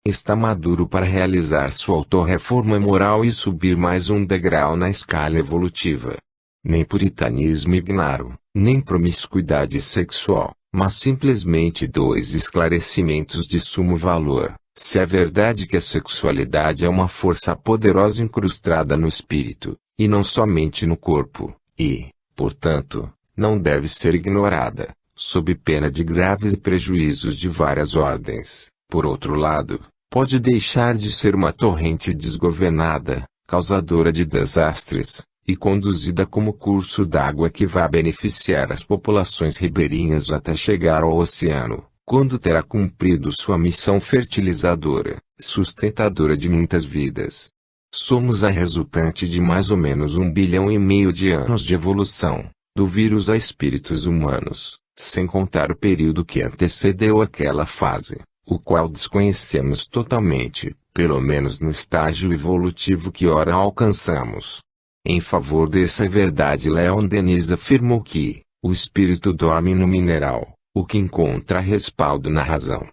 está maduro para realizar sua autorreforma moral e subir mais um degrau na escala evolutiva. Nem puritanismo ignaro, nem promiscuidade sexual, mas simplesmente dois esclarecimentos de sumo valor. Se é verdade que a sexualidade é uma força poderosa incrustada no espírito, e não somente no corpo, e, portanto, não deve ser ignorada, sob pena de graves prejuízos de várias ordens, por outro lado, pode deixar de ser uma torrente desgovernada, causadora de desastres, e conduzida como curso d'água que vai beneficiar as populações ribeirinhas até chegar ao oceano, quando terá cumprido sua missão fertilizadora, sustentadora de muitas vidas. Somos a resultante de mais ou menos 1,5 bilhão de anos de evolução, do vírus a espíritos humanos, sem contar o período que antecedeu aquela fase, o qual desconhecemos totalmente, pelo menos no estágio evolutivo que ora alcançamos. Em favor dessa verdade, Leon Denis afirmou que o espírito dorme no mineral, o que encontra respaldo na razão.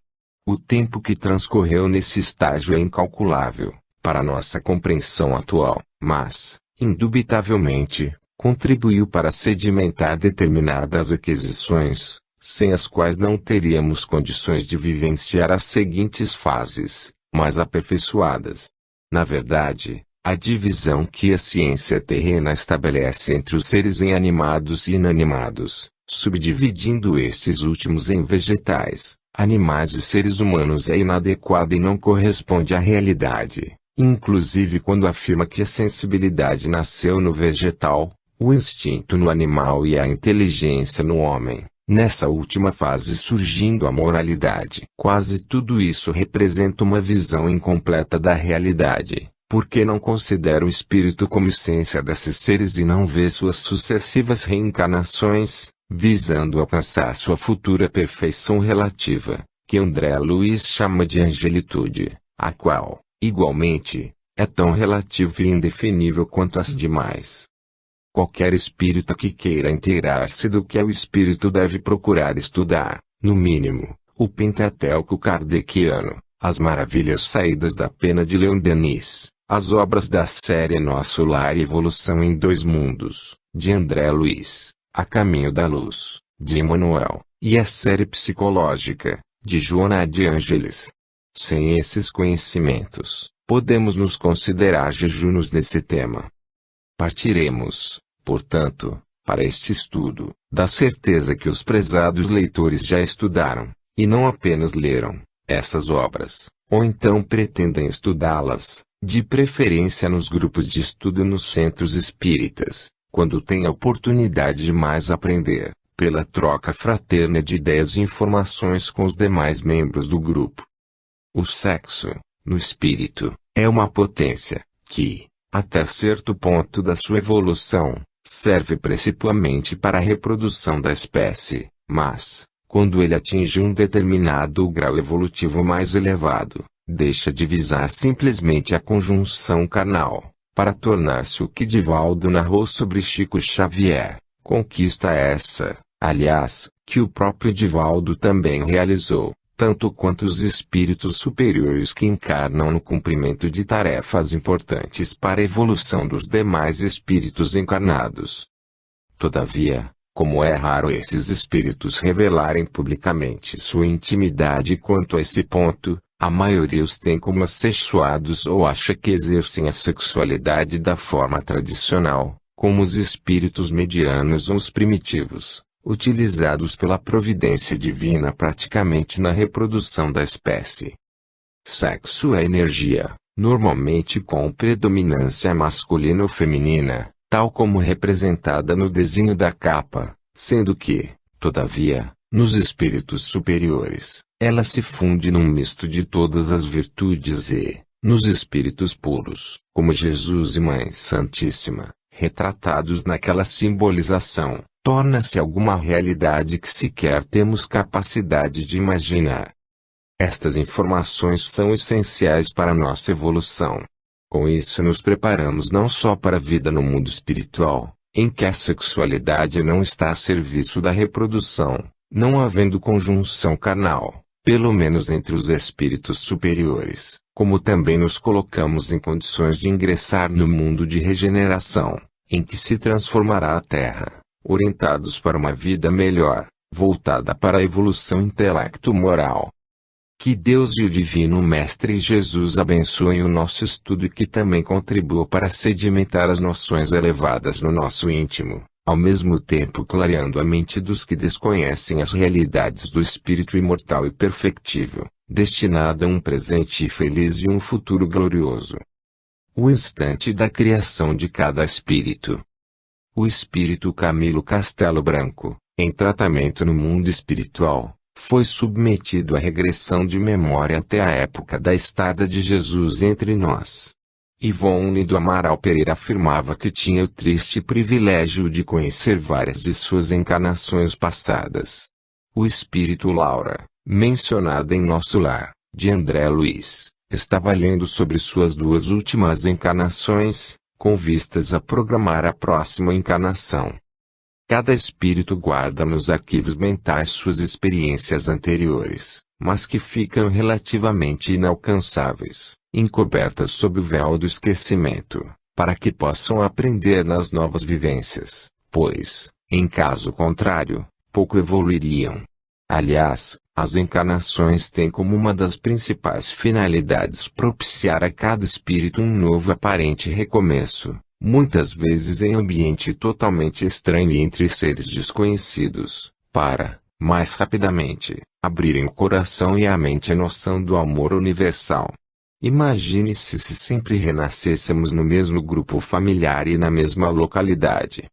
O tempo que transcorreu nesse estágio é incalculável, para nossa compreensão atual, mas, indubitavelmente, contribuiu para sedimentar determinadas aquisições, sem as quais não teríamos condições de vivenciar as seguintes fases, mais aperfeiçoadas. Na verdade, a divisão que a ciência terrena estabelece entre os seres em animados e inanimados, subdividindo estes últimos em vegetais, animais e seres humanos é inadequada e não corresponde à realidade, inclusive quando afirma que a sensibilidade nasceu no vegetal, o instinto no animal e a inteligência no homem, nessa última fase surgindo a moralidade. Quase tudo isso representa uma visão incompleta da realidade, porque não considera o espírito como essência desses seres e não vê suas sucessivas reencarnações, visando alcançar sua futura perfeição relativa, que André Luiz chama de angelitude, a qual, igualmente, é tão relativa e indefinível quanto as demais. Qualquer espírita que queira inteirar-se do que é o espírito deve procurar estudar, no mínimo, o Pentateuco kardeciano, as maravilhas saídas da pena de Leon Denis, as obras da série Nosso Lar e Evolução em Dois Mundos, de André Luiz, A Caminho da Luz, de Emmanuel, e a série psicológica, de Joana de Ângeles. Sem esses conhecimentos, podemos nos considerar jejunos nesse tema. Partiremos, portanto, para este estudo, da certeza que os prezados leitores já estudaram, e não apenas leram, essas obras, ou então pretendem estudá-las, de preferência nos grupos de estudo nos centros espíritas, quando têm a oportunidade de mais aprender, pela troca fraterna de ideias e informações com os demais membros do grupo. O sexo, no espírito, é uma potência, que, até certo ponto da sua evolução, serve principalmente para a reprodução da espécie, mas, quando ele atinge um determinado grau evolutivo mais elevado, deixa de visar simplesmente a conjunção carnal, para tornar-se o que Divaldo narrou sobre Chico Xavier, conquista essa, aliás, que o próprio Divaldo também realizou, tanto quanto os espíritos superiores que encarnam no cumprimento de tarefas importantes para a evolução dos demais espíritos encarnados. Todavia, como é raro esses espíritos revelarem publicamente sua intimidade quanto a esse ponto, a maioria os tem como assexuados ou acha que exercem a sexualidade da forma tradicional, como os espíritos medianos ou os primitivos, utilizados pela providência divina praticamente na reprodução da espécie. Sexo é energia, normalmente com predominância masculina ou feminina, tal como representada no desenho da capa, sendo que, todavia, nos espíritos superiores, ela se funde num misto de todas as virtudes e, nos espíritos puros, como Jesus e Mãe Santíssima, retratados naquela simbolização, torna-se alguma realidade que sequer temos capacidade de imaginar. Estas informações são essenciais para a nossa evolução. Com isso nos preparamos não só para a vida no mundo espiritual, em que a sexualidade não está a serviço da reprodução, não havendo conjunção carnal, pelo menos entre os espíritos superiores, como também nos colocamos em condições de ingressar no mundo de regeneração, em que se transformará a Terra, orientados para uma vida melhor, voltada para a evolução intelecto-moral. Que Deus e o Divino Mestre Jesus abençoem o nosso estudo e que também contribuam para sedimentar as noções elevadas no nosso íntimo, ao mesmo tempo clareando a mente dos que desconhecem as realidades do espírito imortal e perfectível, destinado a um presente feliz e um futuro glorioso. O instante da criação de cada espírito. O espírito Camilo Castelo Branco, em tratamento no mundo espiritual, foi submetido à regressão de memória até a época da estada de Jesus entre nós. Ivone do Amaral Pereira afirmava que tinha o triste privilégio de conhecer várias de suas encarnações passadas. O espírito Laura, mencionada em Nosso Lar, de André Luiz, estava lendo sobre suas duas últimas encarnações, com vistas a programar a próxima encarnação. Cada espírito guarda nos arquivos mentais suas experiências anteriores, mas que ficam relativamente inalcançáveis, encobertas sob o véu do esquecimento, para que possam aprender nas novas vivências, pois, em caso contrário, pouco evoluiriam. Aliás, as encarnações têm como uma das principais finalidades propiciar a cada espírito um novo aparente recomeço, muitas vezes em ambiente totalmente estranho e entre seres desconhecidos, para, mais rapidamente, abrirem o coração e a mente à noção do amor universal. Imagine-se se sempre renascêssemos no mesmo grupo familiar e na mesma localidade.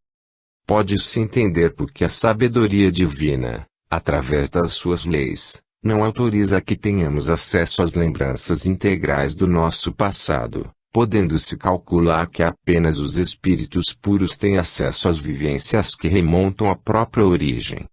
Pode-se entender porque a sabedoria divina, através das suas leis, não autoriza que tenhamos acesso às lembranças integrais do nosso passado, podendo-se calcular que apenas os espíritos puros têm acesso às vivências que remontam à própria origem.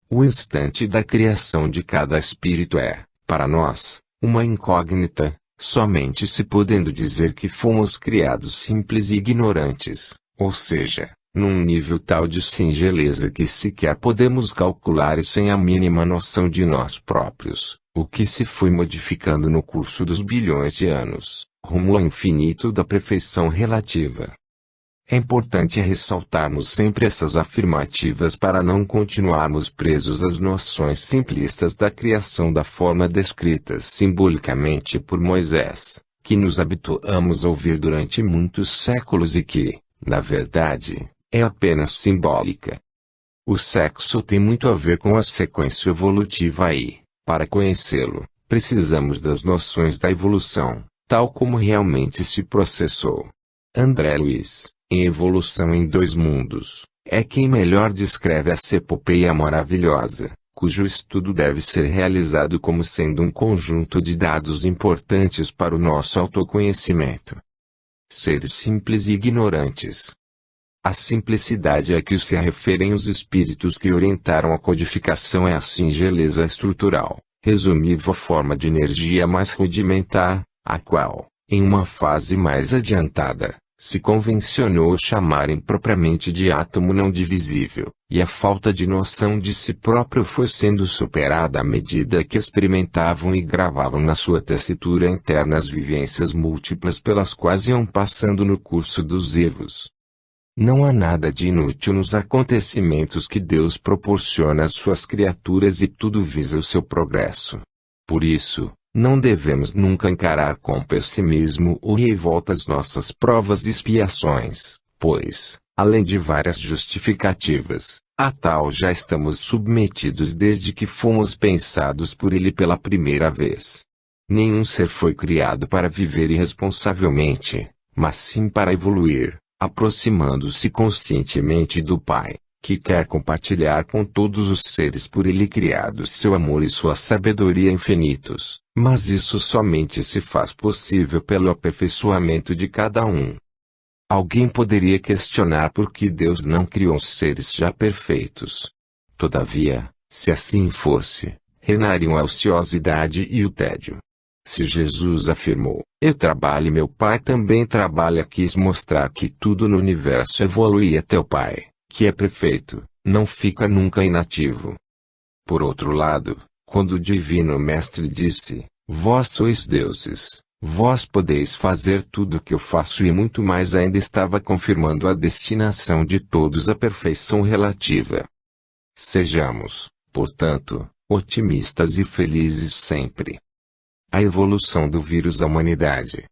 O instante da criação de cada espírito é, para nós, uma incógnita, somente se podendo dizer que fomos criados simples e ignorantes, ou seja, num nível tal de singeleza que sequer podemos calcular e sem a mínima noção de nós próprios, o que se foi modificando no curso dos bilhões de anos, rumo ao infinito da perfeição relativa. É importante ressaltarmos sempre essas afirmativas para não continuarmos presos às noções simplistas da criação da forma descritas simbolicamente por Moisés, que nos habituamos a ouvir durante muitos séculos e que, na verdade, é apenas simbólica. O sexo tem muito a ver com a sequência evolutiva e, para conhecê-lo, precisamos das noções da evolução, tal como realmente se processou. André Luiz, em Evolução em Dois Mundos, é quem melhor descreve essa epopeia maravilhosa, cujo estudo deve ser realizado como sendo um conjunto de dados importantes para o nosso autoconhecimento. Seres simples e ignorantes. A simplicidade a que se referem os espíritos que orientaram a codificação é a singeleza estrutural, resumível forma de energia mais rudimentar, a qual, em uma fase mais adiantada, se convencionou chamar impropriamente de átomo não divisível, e a falta de noção de si próprio foi sendo superada à medida que experimentavam e gravavam na sua tessitura interna as vivências múltiplas pelas quais iam passando no curso dos evos. Não há nada de inútil nos acontecimentos que Deus proporciona às suas criaturas e tudo visa o seu progresso. Por isso, não devemos nunca encarar com pessimismo ou revolta as nossas provas e expiações, pois, além de várias justificativas, a tal já estamos submetidos desde que fomos pensados por Ele pela primeira vez. Nenhum ser foi criado para viver irresponsavelmente, mas sim para evoluir, aproximando-se conscientemente do Pai, que quer compartilhar com todos os seres por Ele criados seu amor e sua sabedoria infinitos, mas isso somente se faz possível pelo aperfeiçoamento de cada um. Alguém poderia questionar por que Deus não criou os seres já perfeitos. Todavia, se assim fosse, reinariam a ociosidade e o tédio. Se Jesus afirmou, eu trabalho e meu Pai também trabalha, quis mostrar que tudo no universo evolui até o Pai, que é perfeito, não fica nunca inativo. Por outro lado, Quando o Divino Mestre disse: "Vós sois deuses, vós podeis fazer tudo o que eu faço e muito mais", ainda estava confirmando a destinação de todos à perfeição relativa. Sejamos, portanto, otimistas e felizes sempre. A evolução do vírus à humanidade.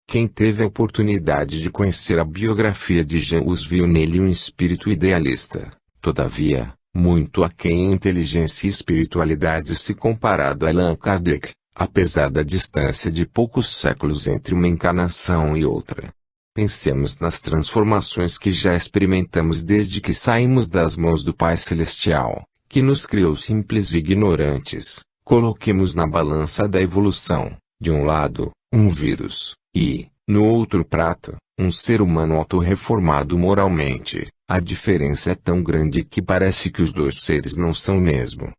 Quem teve a oportunidade de conhecer a biografia de Jean Hus viu nele um espírito idealista, todavia, muito aquém em inteligência e espiritualidade se comparado a Allan Kardec, apesar da distância de poucos séculos entre uma encarnação e outra. Pensemos nas transformações que já experimentamos desde que saímos das mãos do Pai Celestial, que nos criou simples e ignorantes. Coloquemos na balança da evolução, de um lado, um vírus, e, no outro prato, um ser humano autorreformado moralmente. A diferença é tão grande que parece que os dois seres não são o mesmo.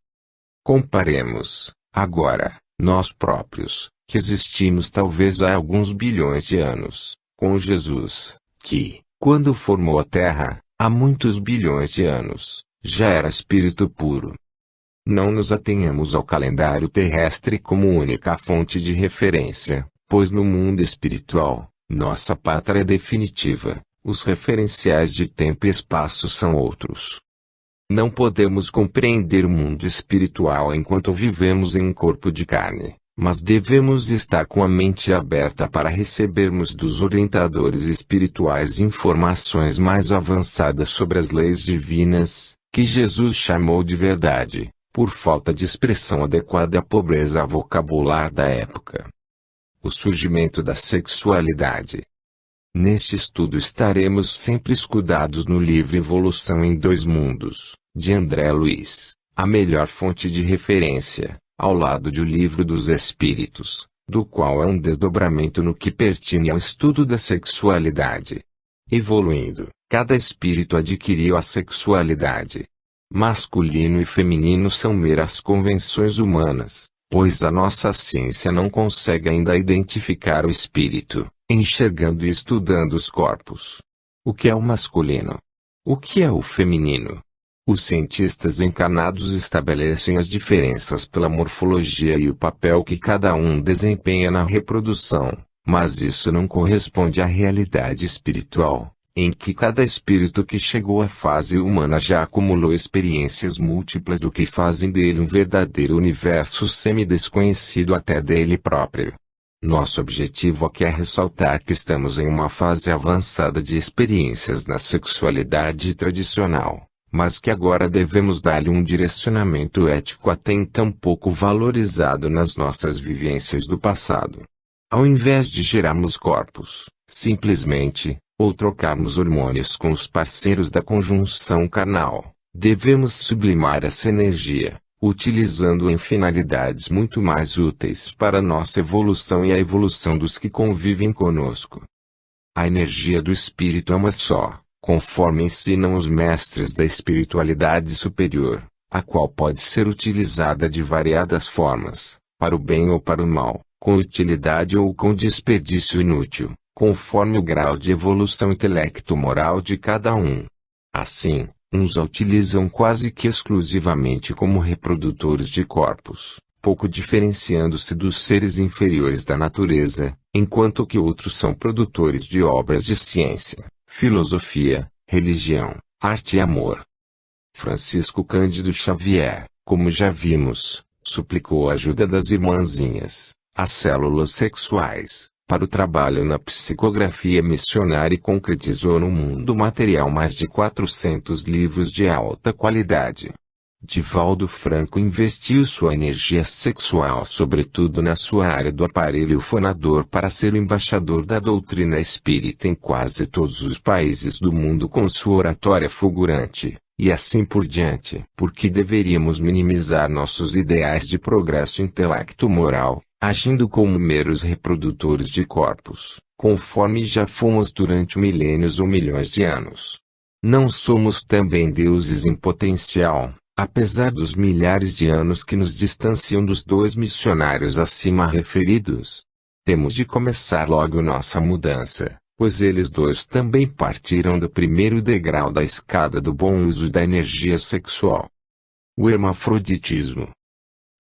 Comparemos, agora, nós próprios, que existimos talvez há alguns bilhões de anos, com Jesus, que, quando formou a Terra, há muitos bilhões de anos, já era espírito puro. Não nos atenhamos ao calendário terrestre como única fonte de referência, pois no mundo espiritual, nossa pátria definitiva, os referenciais de tempo e espaço são outros. Não podemos compreender o mundo espiritual enquanto vivemos em um corpo de carne, mas devemos estar com a mente aberta para recebermos dos orientadores espirituais informações mais avançadas sobre as leis divinas, que Jesus chamou de verdade, por falta de expressão adequada à pobreza vocabular da época. O surgimento da sexualidade. Neste estudo estaremos sempre escudados no livro Evolução em Dois Mundos, de André Luiz, a melhor fonte de referência, ao lado de O Livro dos Espíritos, do qual é um desdobramento no que pertine ao estudo da sexualidade. Evoluindo, cada espírito adquiriu a sexualidade. Masculino e feminino são meras convenções humanas, pois a nossa ciência não consegue ainda identificar o espírito, enxergando e estudando os corpos. O que é o masculino? O que é o feminino? Os cientistas encarnados estabelecem as diferenças pela morfologia e o papel que cada um desempenha na reprodução, mas isso não corresponde à realidade espiritual, em que cada espírito que chegou à fase humana já acumulou experiências múltiplas do que fazem dele um verdadeiro universo semi-desconhecido até dele próprio. Nosso objetivo aqui é ressaltar que estamos em uma fase avançada de experiências na sexualidade tradicional, mas que agora devemos dar-lhe um direcionamento ético até então pouco valorizado nas nossas vivências do passado. Ao invés de gerarmos corpos, simplesmente, ou trocarmos hormônios com os parceiros da conjunção carnal, devemos sublimar essa energia, utilizando-a em finalidades muito mais úteis para a nossa evolução e a evolução dos que convivem conosco. A energia do espírito é uma só, conforme ensinam os mestres da espiritualidade superior, a qual pode ser utilizada de variadas formas, para o bem ou para o mal, com utilidade ou com desperdício inútil, conforme o grau de evolução intelecto-moral de cada um. Assim, uns a utilizam quase que exclusivamente como reprodutores de corpos, pouco diferenciando-se dos seres inferiores da natureza, enquanto que outros são produtores de obras de ciência, filosofia, religião, arte e amor. Francisco Cândido Xavier, como já vimos, suplicou a ajuda das irmãzinhas, as células sexuais, para o trabalho na psicografia missionária e concretizou no mundo material mais de 400 livros de alta qualidade. Divaldo Franco investiu sua energia sexual sobretudo na sua área do aparelho fonador para ser o embaixador da doutrina espírita em quase todos os países do mundo com sua oratória fulgurante, e assim por diante. Por que deveríamos minimizar nossos ideais de progresso intelecto-moral, agindo como meros reprodutores de corpos, conforme já fomos durante milênios ou milhões de anos? Não somos também deuses em potencial, apesar dos milhares de anos que nos distanciam dos dois missionários acima referidos? Temos de começar logo nossa mudança, pois eles dois também partiram do primeiro degrau da escada do bom uso da energia sexual. O hermafroditismo.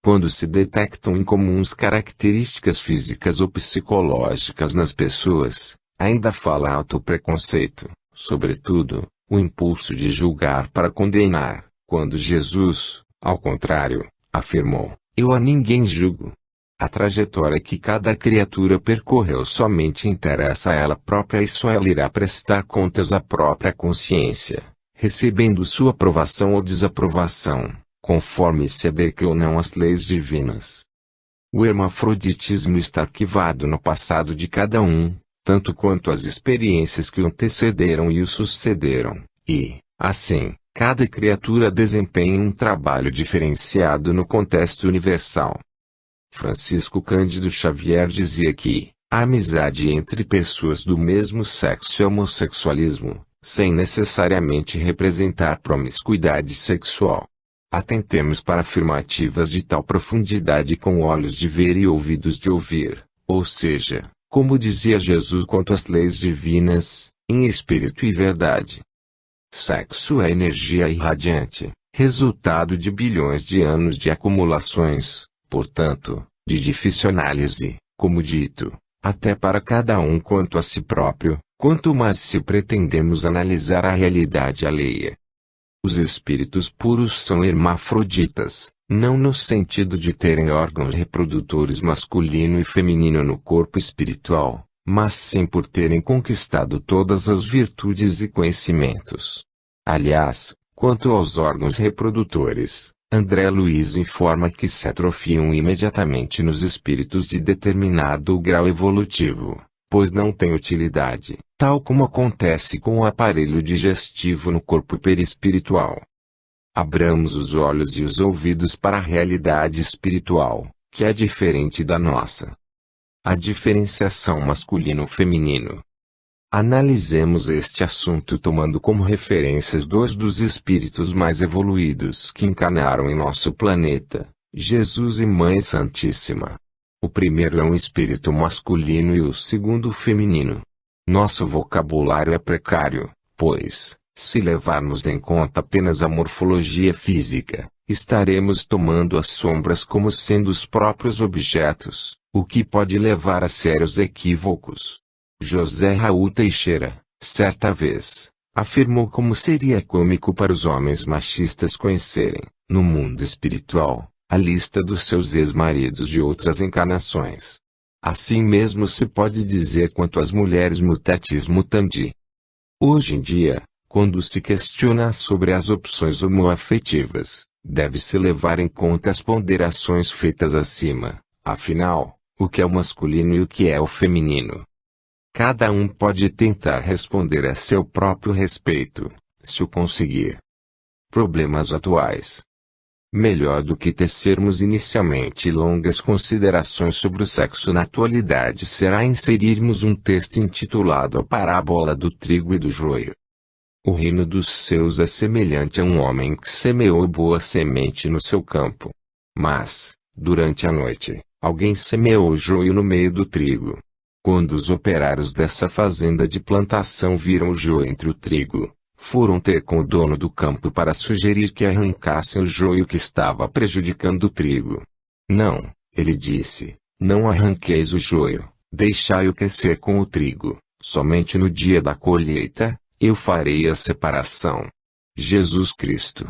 Quando se detectam incomuns características físicas ou psicológicas nas pessoas, ainda fala autopreconceito, sobretudo, o impulso de julgar para condenar, quando Jesus, ao contrário, afirmou: "Eu a ninguém julgo." A trajetória que cada criatura percorreu somente interessa a ela própria e só ela irá prestar contas à própria consciência, recebendo sua aprovação ou desaprovação, conforme se adequa ou não às leis divinas. O hermafroditismo está arquivado no passado de cada um, tanto quanto as experiências que o antecederam e o sucederam, e, assim, cada criatura desempenha um trabalho diferenciado no contexto universal. Francisco Cândido Xavier dizia que a amizade entre pessoas do mesmo sexo é homossexualismo, sem necessariamente representar promiscuidade sexual. Atentemos para afirmativas de tal profundidade com olhos de ver e ouvidos de ouvir, ou seja, como dizia Jesus quanto às leis divinas, em espírito e verdade. Sexo é energia irradiante, resultado de bilhões de anos de acumulações, portanto, de difícil análise, como dito, até para cada um quanto a si próprio, quanto mais se pretendemos analisar a realidade alheia. Os espíritos puros são hermafroditas, não no sentido de terem órgãos reprodutores masculino e feminino no corpo espiritual, mas sim por terem conquistado todas as virtudes e conhecimentos. Aliás, quanto aos órgãos reprodutores, André Luiz informa que se atrofiam imediatamente nos espíritos de determinado grau evolutivo, pois não têm utilidade, tal como acontece com o aparelho digestivo no corpo perispiritual. Abramos os olhos e os ouvidos para a realidade espiritual, que é diferente da nossa. A diferenciação masculino-feminino. Analisemos este assunto tomando como referências dois dos espíritos mais evoluídos que encarnaram em nosso planeta, Jesus e Mãe Santíssima. O primeiro é um espírito masculino e o segundo feminino. Nosso vocabulário é precário, pois, se levarmos em conta apenas a morfologia física, estaremos tomando as sombras como sendo os próprios objetos, o que pode levar a sérios equívocos. José Raul Teixeira, certa vez, afirmou como seria cômico para os homens machistas conhecerem, no mundo espiritual, a lista dos seus ex-maridos de outras encarnações. Assim mesmo se pode dizer quanto às mulheres mutatis mutandi. Hoje em dia, quando se questiona sobre as opções homoafetivas, deve-se levar em conta as ponderações feitas acima, afinal, o que é o masculino e o que é o feminino. Cada um pode tentar responder a seu próprio respeito, se o conseguir. Problemas atuais. Melhor do que tecermos inicialmente longas considerações sobre o sexo na atualidade será inserirmos um texto intitulado A Parábola do Trigo e do Joio. O reino dos céus é semelhante a um homem que semeou boa semente no seu campo. Mas, durante a noite, alguém semeou joio no meio do trigo. Quando os operários dessa fazenda de plantação viram o joio entre o trigo, foram ter com o dono do campo para sugerir que arrancassem o joio que estava prejudicando o trigo. Não, ele disse, não arranqueis o joio, deixai-o crescer com o trigo, somente no dia da colheita, eu farei a separação. Jesus Cristo.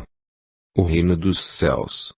O reino dos céus.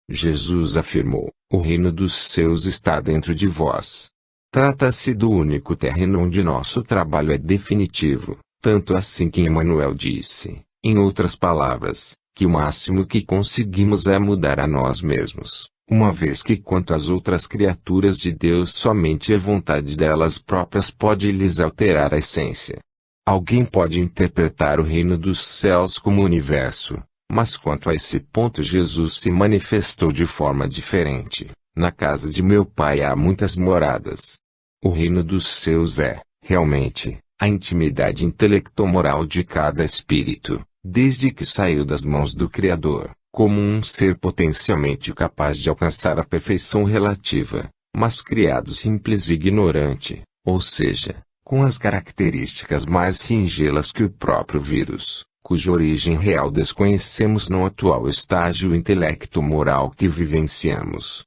Jesus afirmou, o reino dos céus está dentro de vós. Trata-se do único terreno onde nosso trabalho é definitivo, tanto assim que Emmanuel disse, em outras palavras, que o máximo que conseguimos é mudar a nós mesmos, uma vez que quanto às outras criaturas de Deus somente a vontade delas próprias pode lhes alterar a essência. Alguém pode interpretar o reino dos céus como universo, mas quanto a esse ponto Jesus se manifestou de forma diferente. Na casa de meu pai há muitas moradas. O reino dos céus é, realmente, a intimidade intelecto-moral de cada espírito, desde que saiu das mãos do Criador, como um ser potencialmente capaz de alcançar a perfeição relativa, mas criado simples e ignorante, ou seja, com as características mais singelas que o próprio vírus, cuja origem real desconhecemos no atual estágio intelecto-moral que vivenciamos.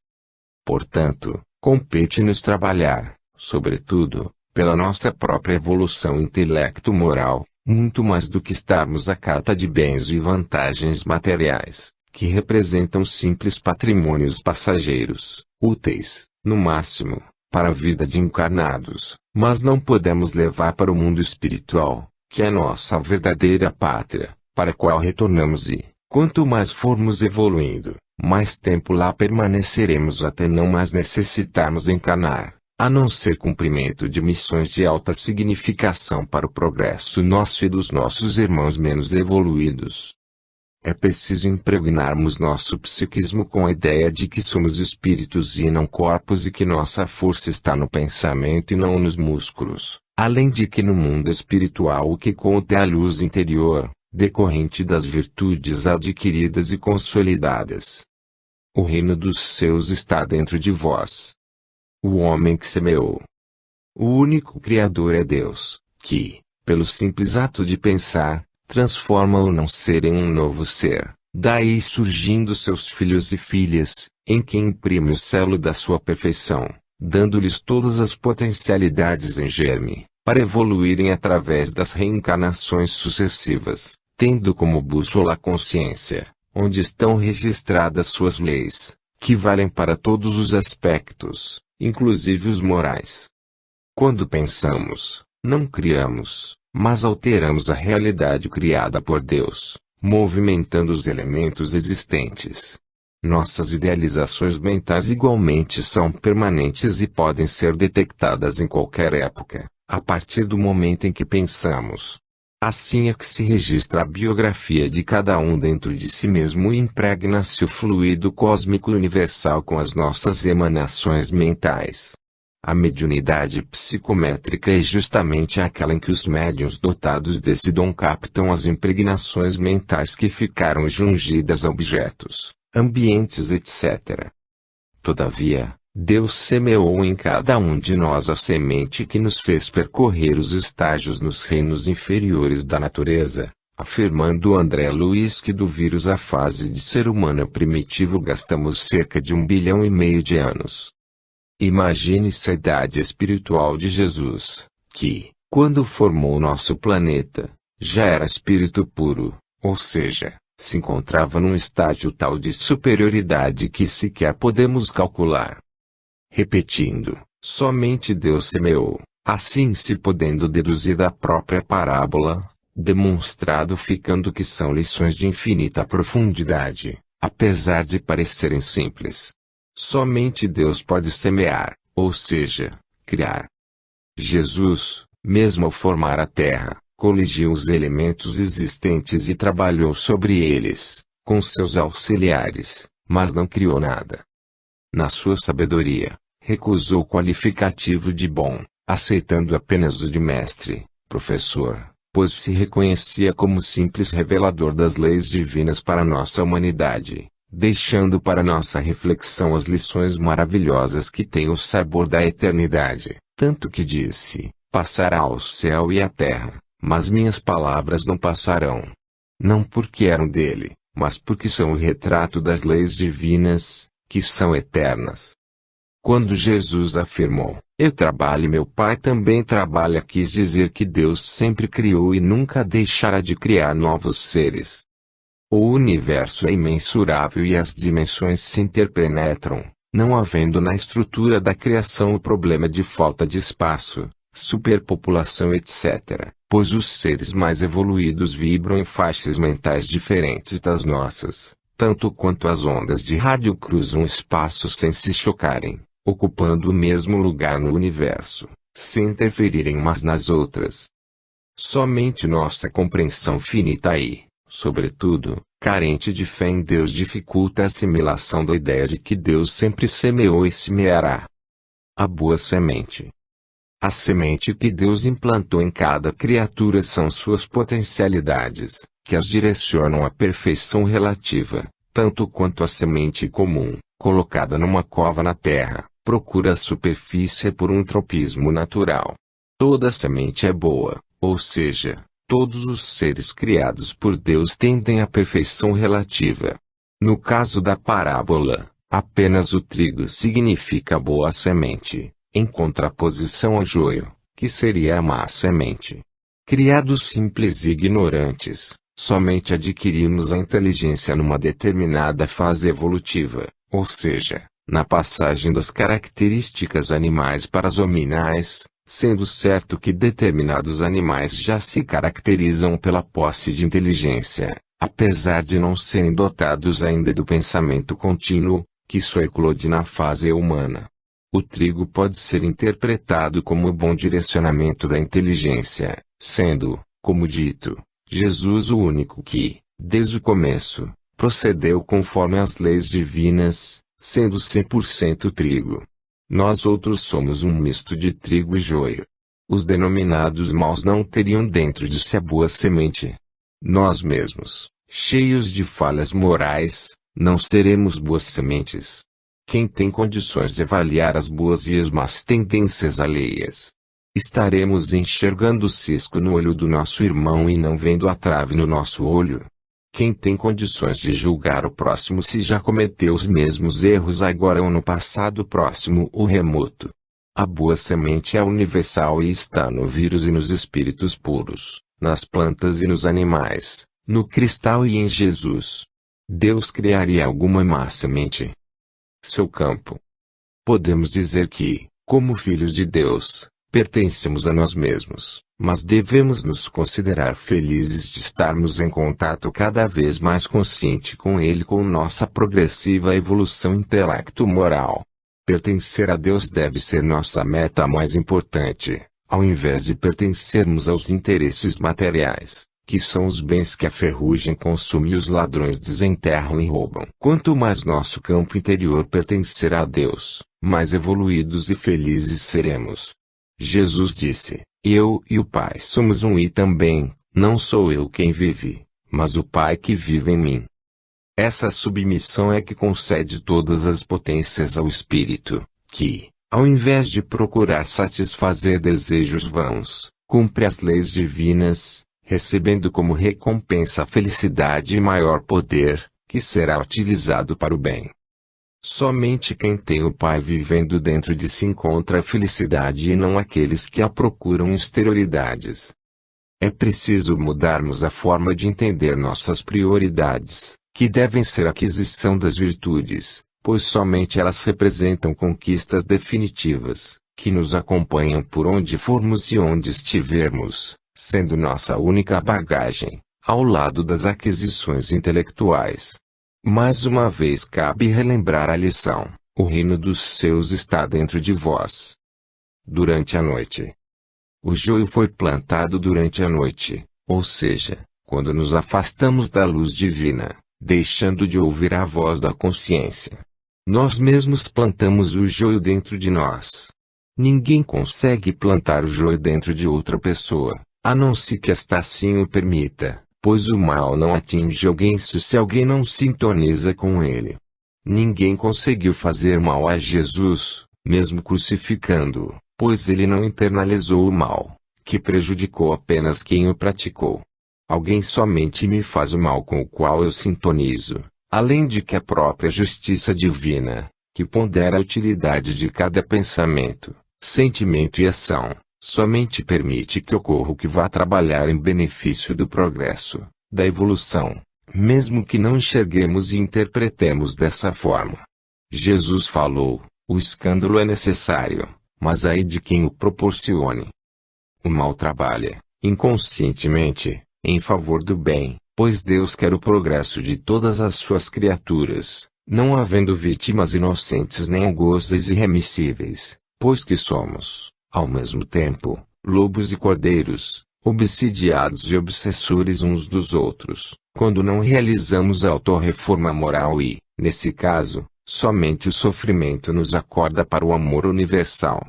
Portanto, compete-nos trabalhar, sobretudo, pela nossa própria evolução intelecto-moral, muito mais do que estarmos à cata de bens e vantagens materiais, que representam simples patrimônios passageiros, úteis, no máximo, para a vida de encarnados, mas não podemos levar para o mundo espiritual, que é nossa verdadeira pátria, para a qual retornamos e, quanto mais formos evoluindo, mais tempo lá permaneceremos até não mais necessitarmos encarnar, a não ser cumprimento de missões de alta significação para o progresso nosso e dos nossos irmãos menos evoluídos. É preciso impregnarmos nosso psiquismo com a ideia de que somos espíritos e não corpos e que nossa força está no pensamento e não nos músculos, além de que no mundo espiritual o que conta é a luz interior, decorrente das virtudes adquiridas e consolidadas. O reino dos céus está dentro de vós. O homem que semeou. O único Criador é Deus, que, pelo simples ato de pensar, transforma o não ser em um novo ser, daí surgindo seus filhos e filhas, em quem imprime o selo da sua perfeição, dando-lhes todas as potencialidades em germe, para evoluírem através das reencarnações sucessivas, tendo como bússola a consciência, onde estão registradas suas leis, que valem para todos os aspectos, inclusive os morais. Quando pensamos, não criamos, mas alteramos a realidade criada por Deus, movimentando os elementos existentes. Nossas idealizações mentais igualmente são permanentes e podem ser detectadas em qualquer época, a partir do momento em que pensamos. Assim é que se registra a biografia de cada um dentro de si mesmo e impregna-se o fluido cósmico universal com as nossas emanações mentais. A mediunidade psicométrica é justamente aquela em que os médiuns dotados desse dom captam as impregnações mentais que ficaram jungidas a objetos, ambientes etc. Todavia, Deus semeou em cada um de nós a semente que nos fez percorrer os estágios nos reinos inferiores da natureza, afirmando André Luiz que do vírus à fase de ser humano primitivo gastamos cerca de 1,5 bilhão de anos. Imagine-se a idade espiritual de Jesus, que, quando formou nosso planeta, já era espírito puro, ou seja, se encontrava num estágio tal de superioridade que sequer podemos calcular. Repetindo, somente Deus semeou, assim se podendo deduzir da própria parábola, demonstrado ficando que são lições de infinita profundidade, apesar de parecerem simples. Somente Deus pode semear, ou seja, criar. Jesus, mesmo ao formar a terra, coligiu os elementos existentes e trabalhou sobre eles, com seus auxiliares, mas não criou nada. Na sua sabedoria, recusou o qualificativo de bom, aceitando apenas o de mestre, professor, pois se reconhecia como simples revelador das leis divinas para nossa humanidade, deixando para nossa reflexão as lições maravilhosas que têm o sabor da eternidade, tanto que disse, passará o céu e a terra, mas minhas palavras não passarão. Não porque eram dele, mas porque são o retrato das leis divinas, que são eternas. Quando Jesus afirmou, eu trabalho e meu Pai também trabalha, quis dizer que Deus sempre criou e nunca deixará de criar novos seres. O universo é imensurável e as dimensões se interpenetram, não havendo na estrutura da criação o problema de falta de espaço, superpopulação etc., pois os seres mais evoluídos vibram em faixas mentais diferentes das nossas, tanto quanto as ondas de rádio cruzam o espaço sem se chocarem, ocupando o mesmo lugar no universo, sem interferirem umas nas outras. Somente nossa compreensão finita e, sobretudo, carente de fé em Deus dificulta a assimilação da ideia de que Deus sempre semeou e semeará. A boa semente. A semente que Deus implantou em cada criatura são suas potencialidades, que as direcionam à perfeição relativa, tanto quanto a semente comum, colocada numa cova na terra, procura a superfície por um tropismo natural. Toda semente é boa, ou seja, todos os seres criados por Deus tendem à perfeição relativa. No caso da parábola, apenas o trigo significa boa semente, em contraposição ao joio, que seria a má semente. Criados simples e ignorantes, somente adquirimos a inteligência numa determinada fase evolutiva, ou seja, na passagem das características animais para as hominais, sendo certo que determinados animais já se caracterizam pela posse de inteligência, apesar de não serem dotados ainda do pensamento contínuo, que só eclode na fase humana. O trigo pode ser interpretado como o bom direcionamento da inteligência, sendo, como dito, Jesus o único que, desde o começo, procedeu conforme as leis divinas, sendo 100% trigo. Nós outros somos um misto de trigo e joio. Os denominados maus não teriam dentro de si a boa semente. Nós mesmos, cheios de falhas morais, não seremos boas sementes. Quem tem condições de avaliar as boas e as más tendências alheias? Estaremos enxergando o cisco no olho do nosso irmão e não vendo a trave no nosso olho? Quem tem condições de julgar o próximo se já cometeu os mesmos erros agora ou no passado próximo ou remoto? A boa semente é universal e está no vírus e nos espíritos puros, nas plantas e nos animais, no cristal e em Jesus. Deus criaria alguma má semente? Seu campo. Podemos dizer que, como filhos de Deus, pertencemos a nós mesmos, mas devemos nos considerar felizes de estarmos em contato cada vez mais consciente com Ele com nossa progressiva evolução intelecto-moral. Pertencer a Deus deve ser nossa meta mais importante, ao invés de pertencermos aos interesses materiais, que são os bens que a ferrugem consome e os ladrões desenterram e roubam. Quanto mais nosso campo interior pertencer a Deus, mais evoluídos e felizes seremos. Jesus disse, eu e o Pai somos um e também, não sou eu quem vive, mas o Pai que vive em mim. Essa submissão é que concede todas as potências ao Espírito, que, ao invés de procurar satisfazer desejos vãos, cumpre as leis divinas, recebendo como recompensa a felicidade e maior poder, que será utilizado para o bem. Somente quem tem o Pai vivendo dentro de si encontra a felicidade e não aqueles que a procuram em exterioridades. É preciso mudarmos a forma de entender nossas prioridades, que devem ser a aquisição das virtudes, pois somente elas representam conquistas definitivas, que nos acompanham por onde formos e onde estivermos, sendo nossa única bagagem, ao lado das aquisições intelectuais. Mais uma vez cabe relembrar a lição, o reino dos céus está dentro de vós. Durante a noite. O joio foi plantado durante a noite, ou seja, quando nos afastamos da luz divina, deixando de ouvir a voz da consciência. Nós mesmos plantamos o joio dentro de nós. Ninguém consegue plantar o joio dentro de outra pessoa, a não ser que esta assim o permita. Pois o mal não atinge alguém se alguém não sintoniza com ele. Ninguém conseguiu fazer mal a Jesus, mesmo crucificando-o, pois ele não internalizou o mal, que prejudicou apenas quem o praticou. Alguém somente me faz o mal com o qual eu sintonizo, além de que a própria justiça divina, que pondera a utilidade de cada pensamento, sentimento e ação, somente permite que ocorra o que vá trabalhar em benefício do progresso, da evolução, mesmo que não enxerguemos e interpretemos dessa forma. Jesus falou, o escândalo é necessário, mas ai de quem o proporcione. O mal trabalha, inconscientemente, em favor do bem, pois Deus quer o progresso de todas as suas criaturas, não havendo vítimas inocentes nem algozes irremissíveis, pois que somos, ao mesmo tempo, lobos e cordeiros, obsidiados e obsessores uns dos outros, quando não realizamos a autorreforma moral e, nesse caso, somente o sofrimento nos acorda para o amor universal.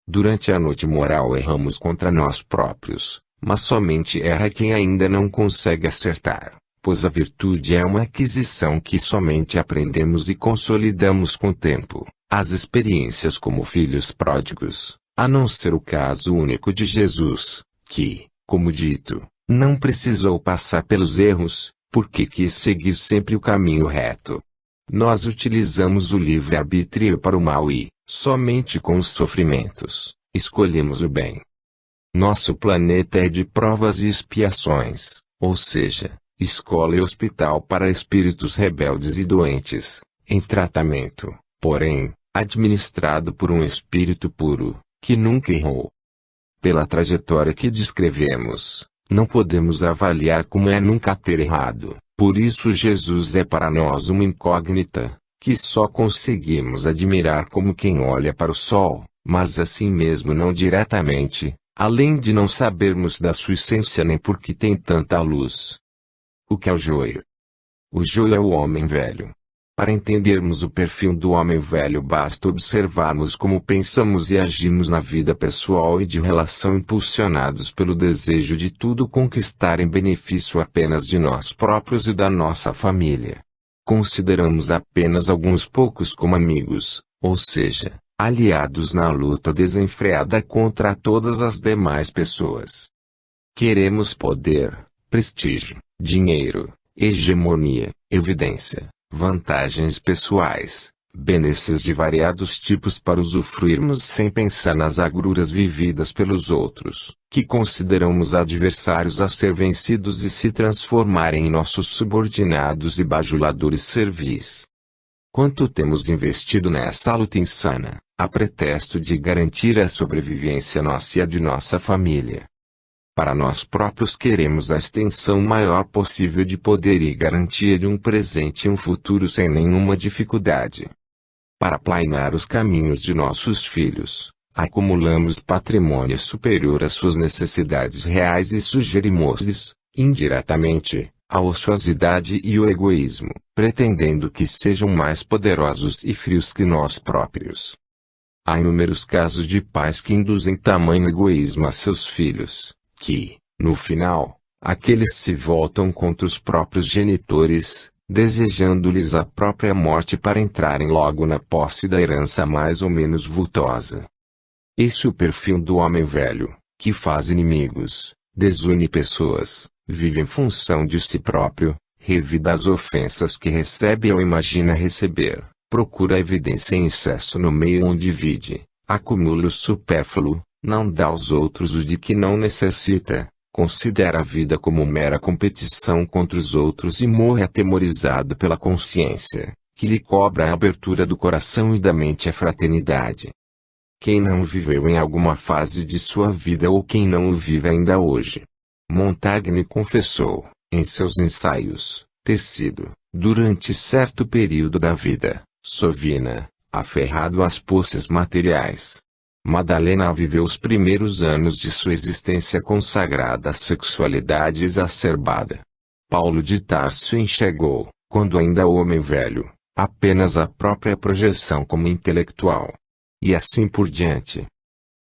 Durante a noite moral erramos contra nós próprios, mas somente erra quem ainda não consegue acertar, pois a virtude é uma aquisição que somente aprendemos e consolidamos com o tempo, as experiências como filhos pródigos. A não ser o caso único de Jesus, que, como dito, Não precisou passar pelos erros, porque quis seguir sempre o caminho reto. Nós utilizamos o livre-arbítrio para o mal e, somente com os sofrimentos, escolhemos o bem. Nosso planeta é de provas e expiações, ou seja, escola e hospital para espíritos rebeldes e doentes, em tratamento, porém, administrado por um espírito puro, que nunca errou. Pela trajetória que descrevemos, não podemos avaliar como é nunca ter errado, por isso Jesus é para nós uma incógnita, que só conseguimos admirar como quem olha para o sol, mas assim mesmo não diretamente, além de não sabermos da sua essência nem por que tem tanta luz. O que é o joio? O joio é o homem velho. Para entendermos o perfil do homem velho basta observarmos como pensamos e agimos na vida pessoal e de relação impulsionados pelo desejo de tudo conquistar em benefício apenas de nós próprios e da nossa família. Consideramos apenas alguns poucos como amigos, ou seja, aliados na luta desenfreada contra todas as demais pessoas. Queremos poder, prestígio, dinheiro, hegemonia, evidência, vantagens pessoais, benesses de variados tipos para usufruirmos sem pensar nas agruras vividas pelos outros, que consideramos adversários a ser vencidos e se transformarem em nossos subordinados e bajuladores servis. Quanto temos investido nessa luta insana, a pretexto de garantir a sobrevivência nossa e a de nossa família. Para nós próprios queremos a extensão maior possível de poder e garantia de um presente e um futuro sem nenhuma dificuldade. Para aplainar os caminhos de nossos filhos, acumulamos patrimônio superior às suas necessidades reais e sugerimos-lhes, indiretamente, a ociosidade e o egoísmo, pretendendo que sejam mais poderosos e frios que nós próprios. Há inúmeros casos de pais que induzem tamanho egoísmo a seus filhos, que, no final, aqueles se voltam contra os próprios genitores, desejando-lhes a própria morte para entrarem logo na posse da herança mais ou menos vultosa. Esse é o perfil do homem velho, que faz inimigos, desune pessoas, vive em função de si próprio, revida as ofensas que recebe ou imagina receber, procura evidência em excesso no meio onde vive, acumula o supérfluo, não dá aos outros o de que não necessita, considera a vida como mera competição contra os outros e morre atemorizado pela consciência, que lhe cobra a abertura do coração e da mente à fraternidade. Quem não viveu em alguma fase de sua vida ou quem não o vive ainda hoje? Montaigne confessou, em seus ensaios, ter sido, durante certo período da vida, sovina, aferrado às posses materiais. Madalena viveu os primeiros anos de sua existência consagrada à sexualidade exacerbada. Paulo de Tarso enxergou, quando ainda homem velho, apenas a própria projeção como intelectual. E assim por diante.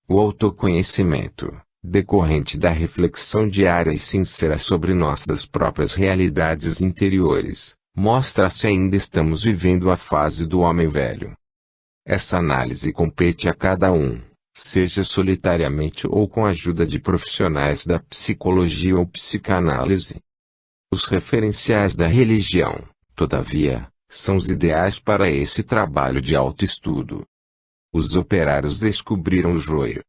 O autoconhecimento, decorrente da reflexão diária e sincera sobre nossas próprias realidades interiores, mostra se ainda estamos vivendo a fase do homem velho. Essa análise compete a cada um, seja solitariamente ou com a ajuda de profissionais da psicologia ou psicanálise. Os referenciais da religião, todavia, são os ideais para esse trabalho de autoestudo. Os operários descobriram o joio.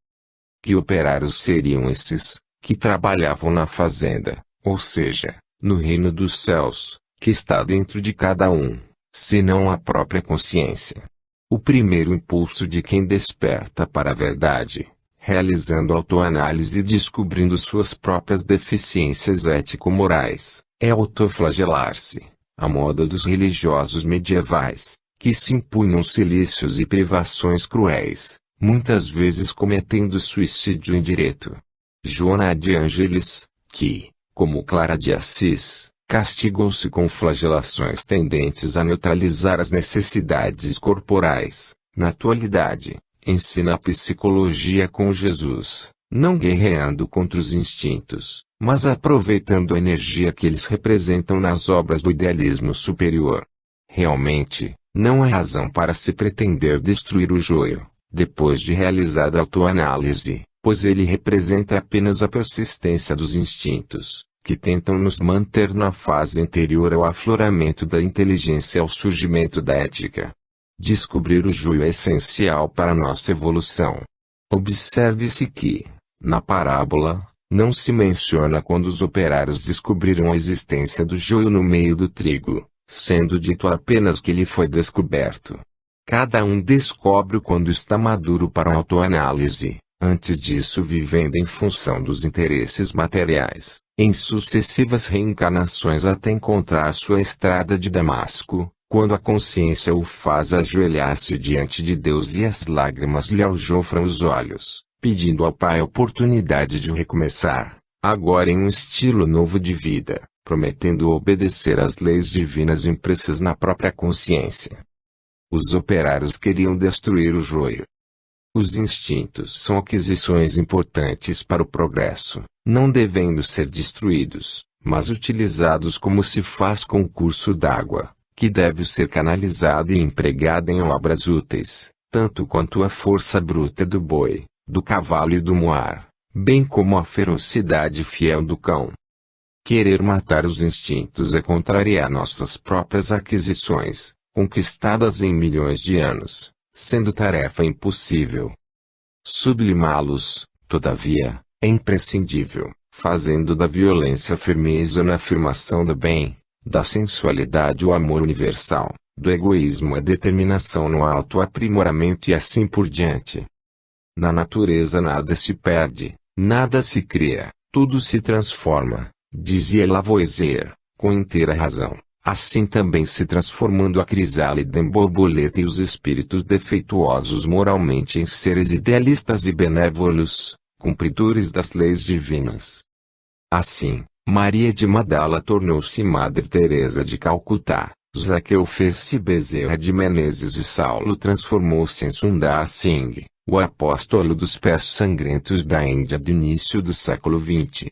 Que operários seriam esses, que trabalhavam na fazenda, ou seja, no reino dos céus, que está dentro de cada um, senão a própria consciência? O primeiro impulso de quem desperta para a verdade, realizando autoanálise e descobrindo suas próprias deficiências ético-morais, é autoflagelar-se, à moda dos religiosos medievais, que se impunham cilícios e privações cruéis, muitas vezes cometendo suicídio indireto. Joana de Ângeles, que, como Clara de Assis, castigou-se com flagelações tendentes a neutralizar as necessidades corporais, na atualidade, ensina a psicologia com Jesus, não guerreando contra os instintos, mas aproveitando a energia que eles representam nas obras do idealismo superior. Realmente, não há razão para se pretender destruir o joio, depois de realizada a autoanálise, pois ele representa apenas a persistência dos instintos, que tentam nos manter na fase anterior ao afloramento da inteligência e ao surgimento da ética. Descobrir o joio é essencial para nossa evolução. Observe-se que, na parábola, não se menciona quando os operários descobriram a existência do joio no meio do trigo, sendo dito apenas que ele foi descoberto. Cada um descobre quando está maduro para a autoanálise, antes disso vivendo em função dos interesses materiais, em sucessivas reencarnações até encontrar sua estrada de Damasco, quando a consciência o faz ajoelhar-se diante de Deus e as lágrimas lhe aljofram os olhos, pedindo ao Pai a oportunidade de recomeçar, agora em um estilo novo de vida, prometendo obedecer às leis divinas impressas na própria consciência. Os operários queriam destruir o joio. Os instintos são aquisições importantes para o progresso, não devendo ser destruídos, mas utilizados como se faz com o curso d'água, que deve ser canalizada e empregada em obras úteis, tanto quanto a força bruta do boi, do cavalo e do muar, bem como a ferocidade fiel do cão. Querer matar os instintos é contrariar nossas próprias aquisições, conquistadas em milhões de anos, sendo tarefa impossível. Sublimá-los, todavia, é imprescindível, fazendo da violência firmeza na afirmação do bem, da sensualidade o amor universal, do egoísmo a determinação no autoaprimoramento e assim por diante. Na natureza nada se perde, nada se cria, tudo se transforma, dizia Lavoisier, com inteira razão. Assim também se transformando a crisálida em borboleta e os espíritos defeituosos moralmente em seres idealistas e benévolos, cumpridores das leis divinas. Assim, Maria de Magdala tornou-se Madre Teresa de Calcutá, Zaqueu fez-se Bezerra de Menezes e Saulo transformou-se em Sundar Singh, o apóstolo dos pés sangrentos da Índia do início do século XX.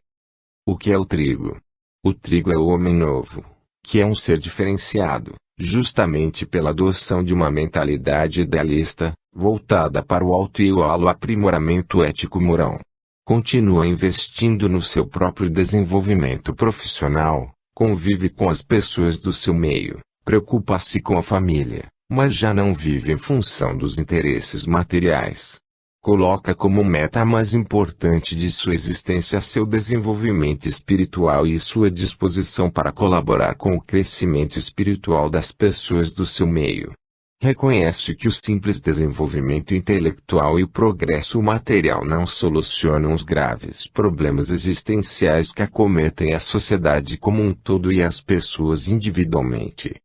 O que é o trigo? O trigo é o homem novo, que é um ser diferenciado, justamente pela adoção de uma mentalidade idealista, voltada para o alto e o aprimoramento ético-moral. Continua investindo no seu próprio desenvolvimento profissional, convive com as pessoas do seu meio, preocupa-se com a família, mas já não vive em função dos interesses materiais. Coloca como meta a mais importante de sua existência seu desenvolvimento espiritual e sua disposição para colaborar com o crescimento espiritual das pessoas do seu meio. Reconhece que o simples desenvolvimento intelectual e o progresso material não solucionam os graves problemas existenciais que acometem a sociedade como um todo e as pessoas individualmente.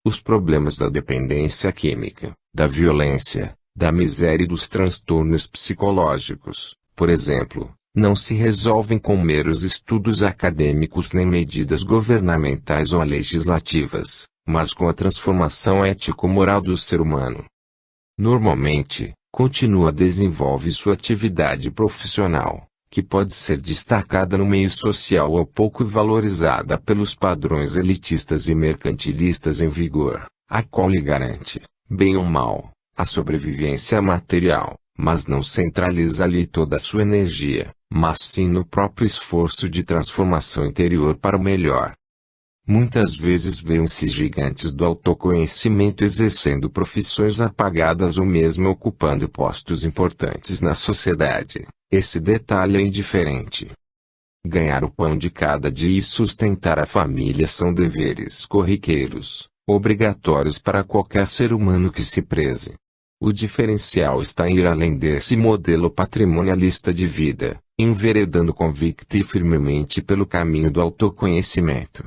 Os problemas da dependência química, da violência, da miséria e dos transtornos psicológicos, por exemplo, não se resolvem com meros estudos acadêmicos nem medidas governamentais ou legislativas, mas com a transformação ético-moral do ser humano. Normalmente, desenvolve sua atividade profissional, que pode ser destacada no meio social ou pouco valorizada pelos padrões elitistas e mercantilistas em vigor, a qual lhe garante, bem ou mal, a sobrevivência material, mas não centraliza ali toda a sua energia, mas sim no próprio esforço de transformação interior para o melhor. Muitas vezes veem-se gigantes do autoconhecimento exercendo profissões apagadas ou mesmo ocupando postos importantes na sociedade. Esse detalhe é indiferente. Ganhar o pão de cada dia e sustentar a família são deveres corriqueiros, obrigatórios para qualquer ser humano que se preze. O diferencial está em ir além desse modelo patrimonialista de vida, enveredando convicta e firmemente pelo caminho do autoconhecimento.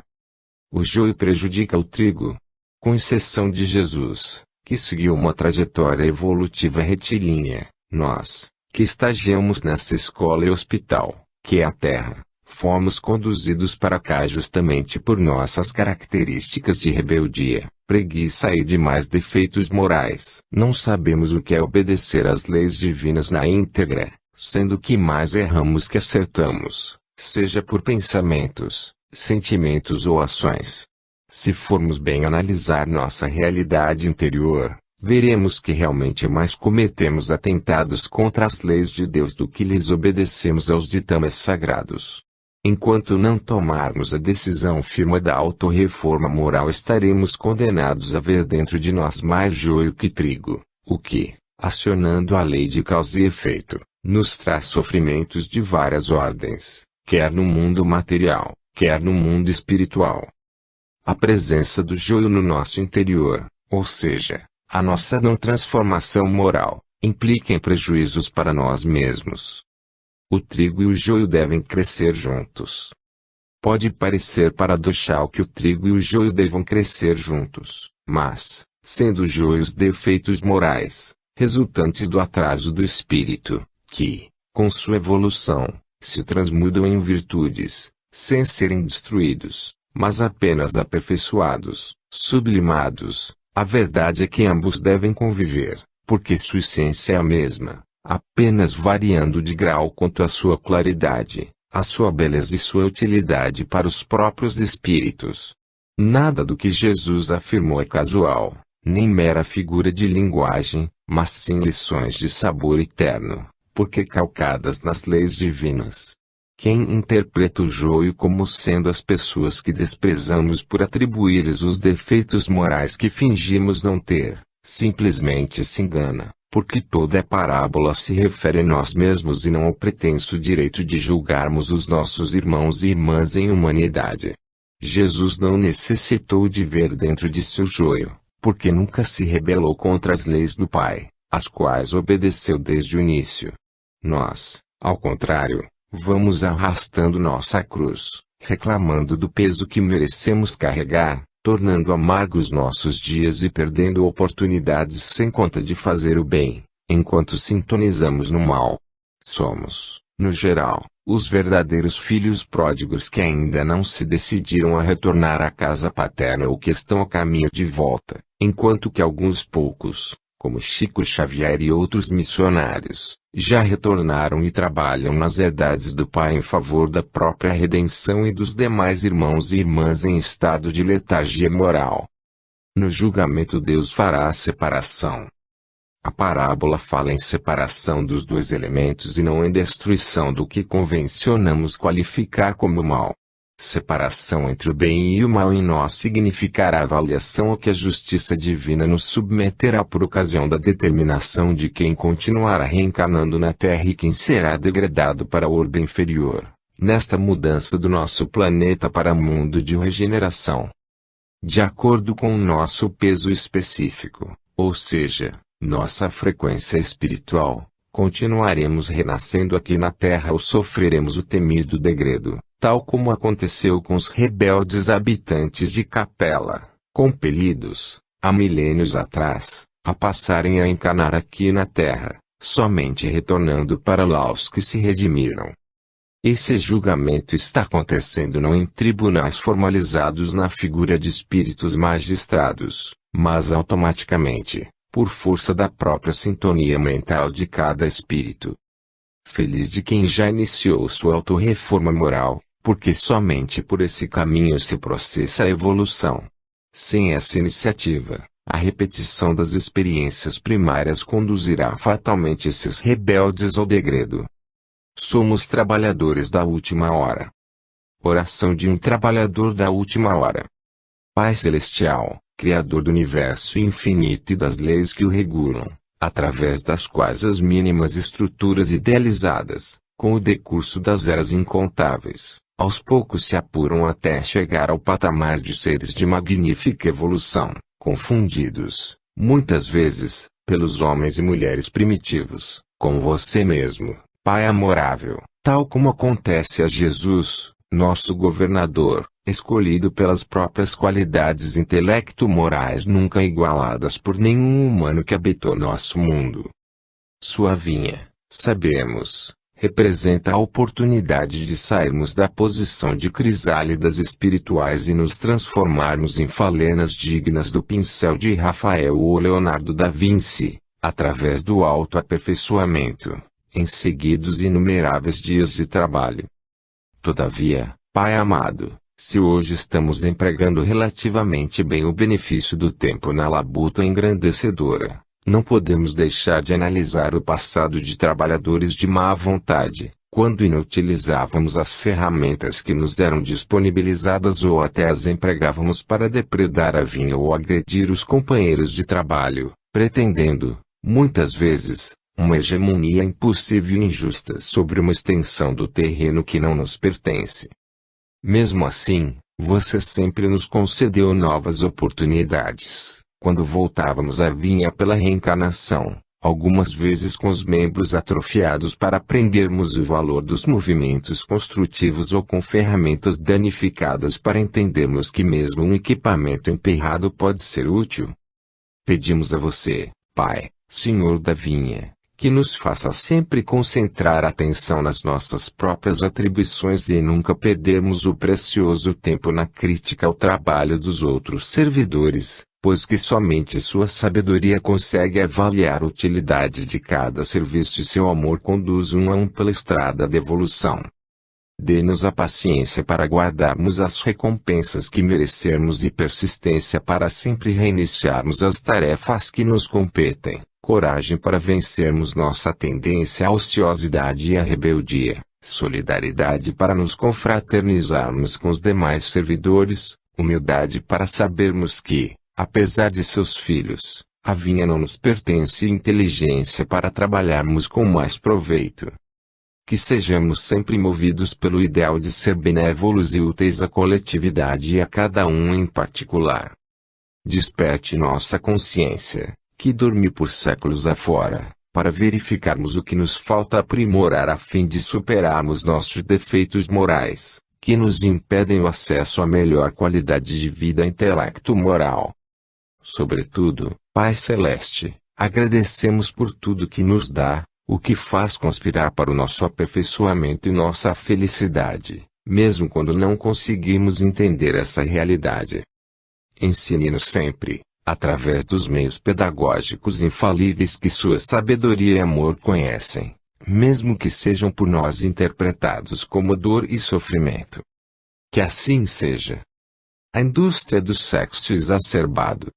O joio prejudica o trigo. Com exceção de Jesus, que seguiu uma trajetória evolutiva retilínea, nós, que estagiamos nessa escola e hospital, que é a Terra, fomos conduzidos para cá justamente por nossas características de rebeldia, preguiça e demais defeitos morais. Não sabemos o que é obedecer às leis divinas na íntegra, sendo que mais erramos que acertamos, seja por pensamentos, sentimentos ou ações. Se formos bem analisar nossa realidade interior, veremos que realmente mais cometemos atentados contra as leis de Deus do que lhes obedecemos aos ditames sagrados. Enquanto não tomarmos a decisão firme da autorreforma moral, estaremos condenados a ver dentro de nós mais joio que trigo, o que, acionando a lei de causa e efeito, nos traz sofrimentos de várias ordens, quer no mundo material, quer no mundo espiritual. A presença do joio no nosso interior, ou seja, a nossa não transformação moral, implica em prejuízos para nós mesmos. O trigo e o joio devem crescer juntos. Pode parecer paradoxal que o trigo e o joio devam crescer juntos, mas, sendo o joio os defeitos morais, resultantes do atraso do espírito, que, com sua evolução, se transmudam em virtudes, sem serem destruídos, mas apenas aperfeiçoados, sublimados, a verdade é que ambos devem conviver, porque sua essência é a mesma, apenas variando de grau quanto à sua claridade, a sua beleza e sua utilidade para os próprios espíritos. Nada do que Jesus afirmou é casual, nem mera figura de linguagem, mas sim lições de sabor eterno, porque calcadas nas leis divinas. Quem interpreta o joio como sendo as pessoas que desprezamos por atribuir-lhes os defeitos morais que fingimos não ter, simplesmente se engana, porque toda parábola se refere a nós mesmos e não ao pretenso direito de julgarmos os nossos irmãos e irmãs em humanidade. Jesus não necessitou de ver dentro de si o joio, porque nunca se rebelou contra as leis do Pai, às quais obedeceu desde o início. Nós, ao contrário, vamos arrastando nossa cruz, reclamando do peso que merecemos carregar, tornando amargos nossos dias e perdendo oportunidades sem conta de fazer o bem, enquanto sintonizamos no mal. Somos, no geral, os verdadeiros filhos pródigos que ainda não se decidiram a retornar à casa paterna ou que estão a caminho de volta, enquanto que alguns poucos, como Chico Xavier e outros missionários, já retornaram e trabalham nas herdades do Pai em favor da própria redenção e dos demais irmãos e irmãs em estado de letargia moral. No julgamento Deus fará a separação. A parábola fala em separação dos dois elementos e não em destruição do que convencionamos qualificar como mal. Separação entre o bem e o mal em nós significará avaliação ao que a justiça divina nos submeterá por ocasião da determinação de quem continuará reencarnando na Terra e quem será degradado para o orbe inferior, nesta mudança do nosso planeta para mundo de regeneração. De acordo com o nosso peso específico, ou seja, nossa frequência espiritual, continuaremos renascendo aqui na Terra ou sofreremos o temido degredo, tal como aconteceu com os rebeldes habitantes de Capela, compelidos, há milênios atrás, a passarem a encarnar aqui na Terra, somente retornando para lá os que se redimiram. Esse julgamento está acontecendo não em tribunais formalizados na figura de espíritos magistrados, mas automaticamente, por força da própria sintonia mental de cada espírito. Feliz de quem já iniciou sua autorreforma moral, porque somente por esse caminho se processa a evolução. Sem essa iniciativa, a repetição das experiências primárias conduzirá fatalmente esses rebeldes ao degredo. Somos trabalhadores da última hora. Oração de um trabalhador da última hora. Pai Celestial, Criador do universo infinito e das leis que o regulam, através das quais as mínimas estruturas idealizadas, com o decurso das eras incontáveis, aos poucos se apuram até chegar ao patamar de seres de magnífica evolução, confundidos, muitas vezes, pelos homens e mulheres primitivos, com você mesmo, Pai amorável, tal como acontece a Jesus, nosso governador, escolhido pelas próprias qualidades intelecto-morais nunca igualadas por nenhum humano que habitou nosso mundo. Sua vinha, sabemos, representa a oportunidade de sairmos da posição de crisálidas espirituais e nos transformarmos em falenas dignas do pincel de Rafael ou Leonardo da Vinci, através do autoaperfeiçoamento, em seguidos inumeráveis dias de trabalho. Todavia, Pai amado, Se hoje estamos empregando relativamente bem o benefício do tempo na labuta engrandecedora, não podemos deixar de analisar o passado de trabalhadores de má vontade, quando inutilizávamos as ferramentas que nos eram disponibilizadas ou até as empregávamos para depredar a vinha ou agredir os companheiros de trabalho, pretendendo, muitas vezes, uma hegemonia impossível e injusta sobre uma extensão do terreno que não nos pertence. Mesmo assim, você sempre nos concedeu novas oportunidades, quando voltávamos à vinha pela reencarnação, algumas vezes com os membros atrofiados para aprendermos o valor dos movimentos construtivos ou com ferramentas danificadas para entendermos que mesmo um equipamento emperrado pode ser útil. Pedimos a você, Pai, Senhor da vinha, que nos faça sempre concentrar atenção nas nossas próprias atribuições e nunca perdermos o precioso tempo na crítica ao trabalho dos outros servidores, pois que somente sua sabedoria consegue avaliar a utilidade de cada serviço e seu amor conduz um a um pela estrada da evolução. Dê-nos a paciência para guardarmos as recompensas que merecermos e persistência para sempre reiniciarmos as tarefas que nos competem, coragem para vencermos nossa tendência à ociosidade e à rebeldia, solidariedade para nos confraternizarmos com os demais servidores, humildade para sabermos que, apesar de seus filhos, a vinha não nos pertence e inteligência para trabalharmos com mais proveito. Que sejamos sempre movidos pelo ideal de ser benévolos e úteis à coletividade e a cada um em particular. Desperte nossa consciência, que dorme por séculos afora, para verificarmos o que nos falta aprimorar a fim de superarmos nossos defeitos morais, que nos impedem o acesso à melhor qualidade de vida intelecto-moral. Sobretudo, Pai Celeste, agradecemos por tudo que nos dá, o que faz conspirar para o nosso aperfeiçoamento e nossa felicidade, mesmo quando não conseguimos entender essa realidade. Ensine-nos sempre, através dos meios pedagógicos infalíveis que sua sabedoria e amor conhecem, mesmo que sejam por nós interpretados como dor e sofrimento. Que assim seja. A indústria do sexo exacerbado.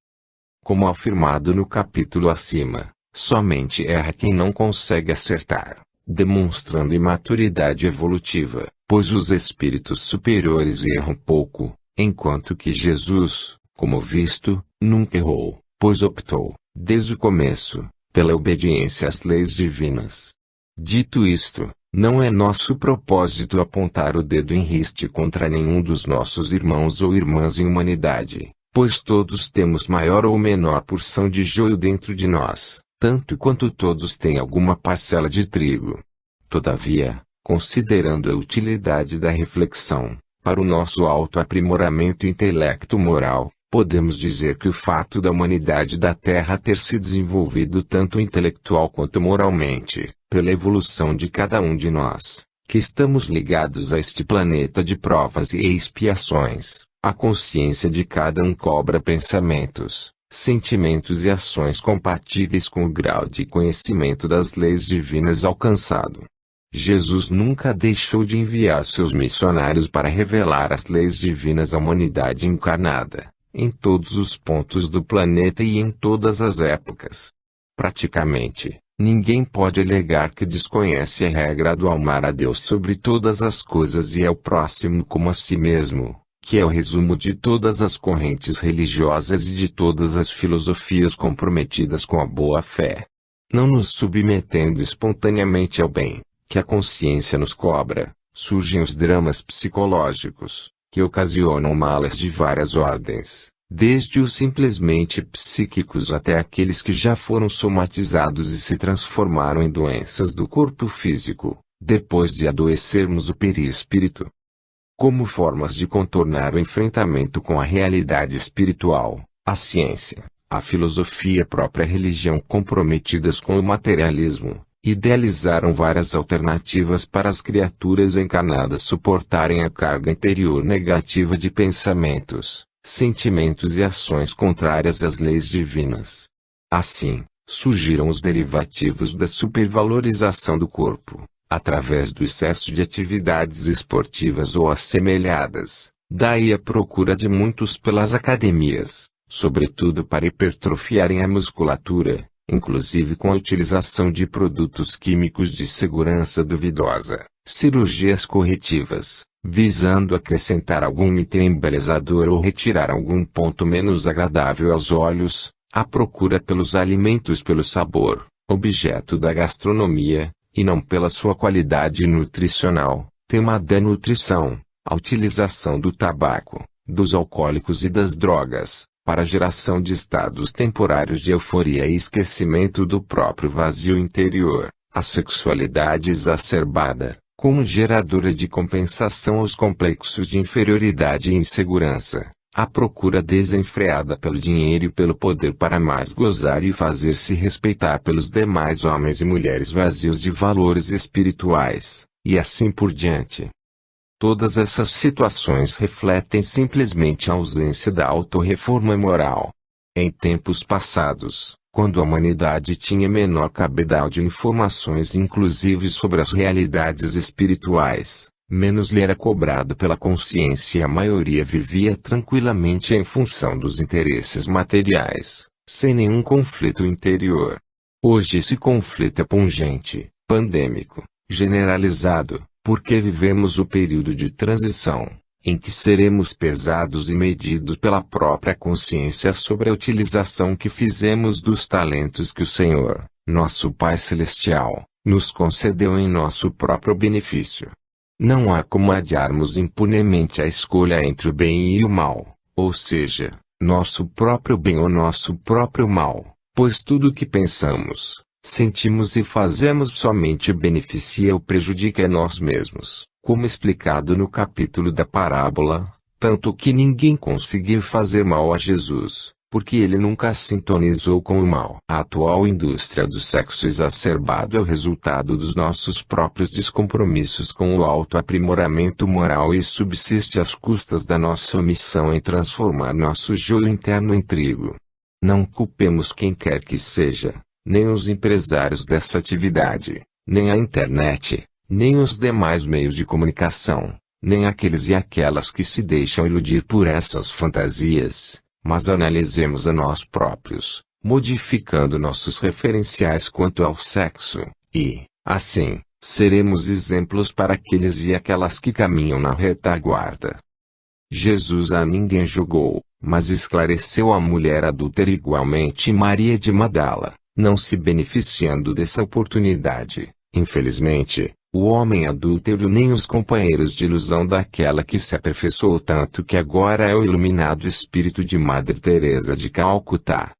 Como afirmado no capítulo acima, somente erra quem não consegue acertar, demonstrando imaturidade evolutiva, pois os espíritos superiores erram pouco, enquanto que Jesus, como visto, nunca errou, pois optou, desde o começo, pela obediência às leis divinas. Dito isto, não é nosso propósito apontar o dedo em riste contra nenhum dos nossos irmãos ou irmãs em humanidade, pois todos temos maior ou menor porção de joio dentro de nós, tanto quanto todos têm alguma parcela de trigo. Todavia, considerando a utilidade da reflexão, para o nosso autoaprimoramento intelecto-moral, podemos dizer que o fato da humanidade da Terra ter se desenvolvido tanto intelectual quanto moralmente, pela evolução de cada um de nós, que estamos ligados a este planeta de provas e expiações, a consciência de cada um cobra pensamentos, sentimentos e ações compatíveis com o grau de conhecimento das leis divinas alcançado. Jesus nunca deixou de enviar seus missionários para revelar as leis divinas à humanidade encarnada, em todos os pontos do planeta e em todas as épocas. Praticamente, ninguém pode alegar que desconhece a regra do amar a Deus sobre todas as coisas e ao próximo como a si mesmo, que é o resumo de todas as correntes religiosas e de todas as filosofias comprometidas com a boa-fé. Não nos submetendo espontaneamente ao bem, que a consciência nos cobra, surgem os dramas psicológicos, que ocasionam males de várias ordens, desde os simplesmente psíquicos até aqueles que já foram somatizados e se transformaram em doenças do corpo físico, depois de adoecermos o perispírito. Como formas de contornar o enfrentamento com a realidade espiritual, a ciência, a filosofia e a própria religião comprometidas com o materialismo, idealizaram várias alternativas para as criaturas encarnadas suportarem a carga interior negativa de pensamentos, sentimentos e ações contrárias às leis divinas. Assim, surgiram os derivativos da supervalorização do corpo, através do excesso de atividades esportivas ou assemelhadas, Daí a procura de muitos pelas academias, sobretudo para hipertrofiarem a musculatura, inclusive com a utilização de produtos químicos de segurança duvidosa, cirurgias corretivas, visando acrescentar algum item embelezador ou retirar algum ponto menos agradável aos olhos, a procura pelos alimentos pelo sabor, objeto da gastronomia, e não pela sua qualidade nutricional, tema da nutrição, a utilização do tabaco, dos alcoólicos e das drogas, para a geração de estados temporários de euforia e esquecimento do próprio vazio interior, a sexualidade exacerbada, como geradora de compensação aos complexos de inferioridade e insegurança, a procura desenfreada pelo dinheiro e pelo poder para mais gozar e fazer-se respeitar pelos demais homens e mulheres vazios de valores espirituais, e assim por diante. Todas essas situações refletem simplesmente a ausência da autorreforma moral. Em tempos passados, quando a humanidade tinha menor cabedal de informações inclusive sobre as realidades espirituais, menos lhe era cobrado pela consciência e a maioria vivia tranquilamente em função dos interesses materiais, sem nenhum conflito interior. Hoje esse conflito é pungente, pandêmico, generalizado, porque vivemos o período de transição, em que seremos pesados e medidos pela própria consciência sobre a utilização que fizemos dos talentos que o Senhor, nosso Pai Celestial, nos concedeu em nosso próprio benefício. Não há como adiarmos impunemente a escolha entre o bem e o mal, ou seja, nosso próprio bem ou nosso próprio mal, pois tudo o que pensamos, sentimos e fazemos somente beneficia ou prejudica a nós mesmos, como explicado no capítulo da parábola, tanto que ninguém conseguiu fazer mal a Jesus, porque ele nunca sintonizou com o mal. A atual indústria do sexo exacerbado é o resultado dos nossos próprios descompromissos com o autoaprimoramento moral e subsiste às custas da nossa omissão em transformar nosso joio interno em trigo. Não culpemos quem quer que seja, nem os empresários dessa atividade, nem a internet, nem os demais meios de comunicação, nem aqueles e aquelas que se deixam iludir por essas fantasias, mas analisemos a nós próprios, modificando nossos referenciais quanto ao sexo, e, assim, seremos exemplos para aqueles e aquelas que caminham na retaguarda. Jesus a ninguém julgou, mas esclareceu a mulher adúltera igualmente e Maria de Magdala, não se beneficiando dessa oportunidade. Infelizmente, o homem adúltero nem os companheiros de ilusão daquela que se aperfeiçoou tanto que agora é o iluminado espírito de Madre Teresa de Calcutá.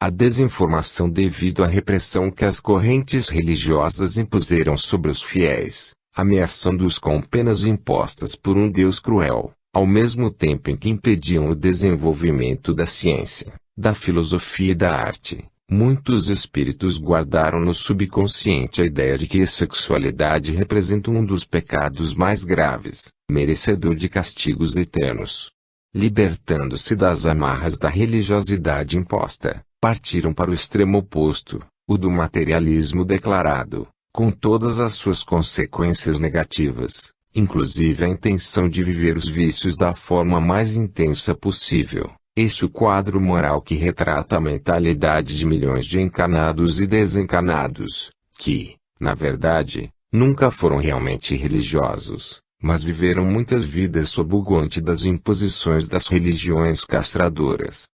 A desinformação devido à repressão que as correntes religiosas impuseram sobre os fiéis, ameaçando-os com penas impostas por um Deus cruel, ao mesmo tempo em que impediam o desenvolvimento da ciência, da filosofia e da arte. Muitos espíritos guardaram no subconsciente a ideia de que a sexualidade representa um dos pecados mais graves, merecedor de castigos eternos. Libertando-se das amarras da religiosidade imposta, partiram para o extremo oposto, o do materialismo declarado, com todas as suas consequências negativas, inclusive a intenção de viver os vícios da forma mais intensa possível. Este é o quadro moral que retrata a mentalidade de milhões de encanados e desencanados, que, na verdade, nunca foram realmente religiosos, mas viveram muitas vidas sob o guante das imposições das religiões castradoras.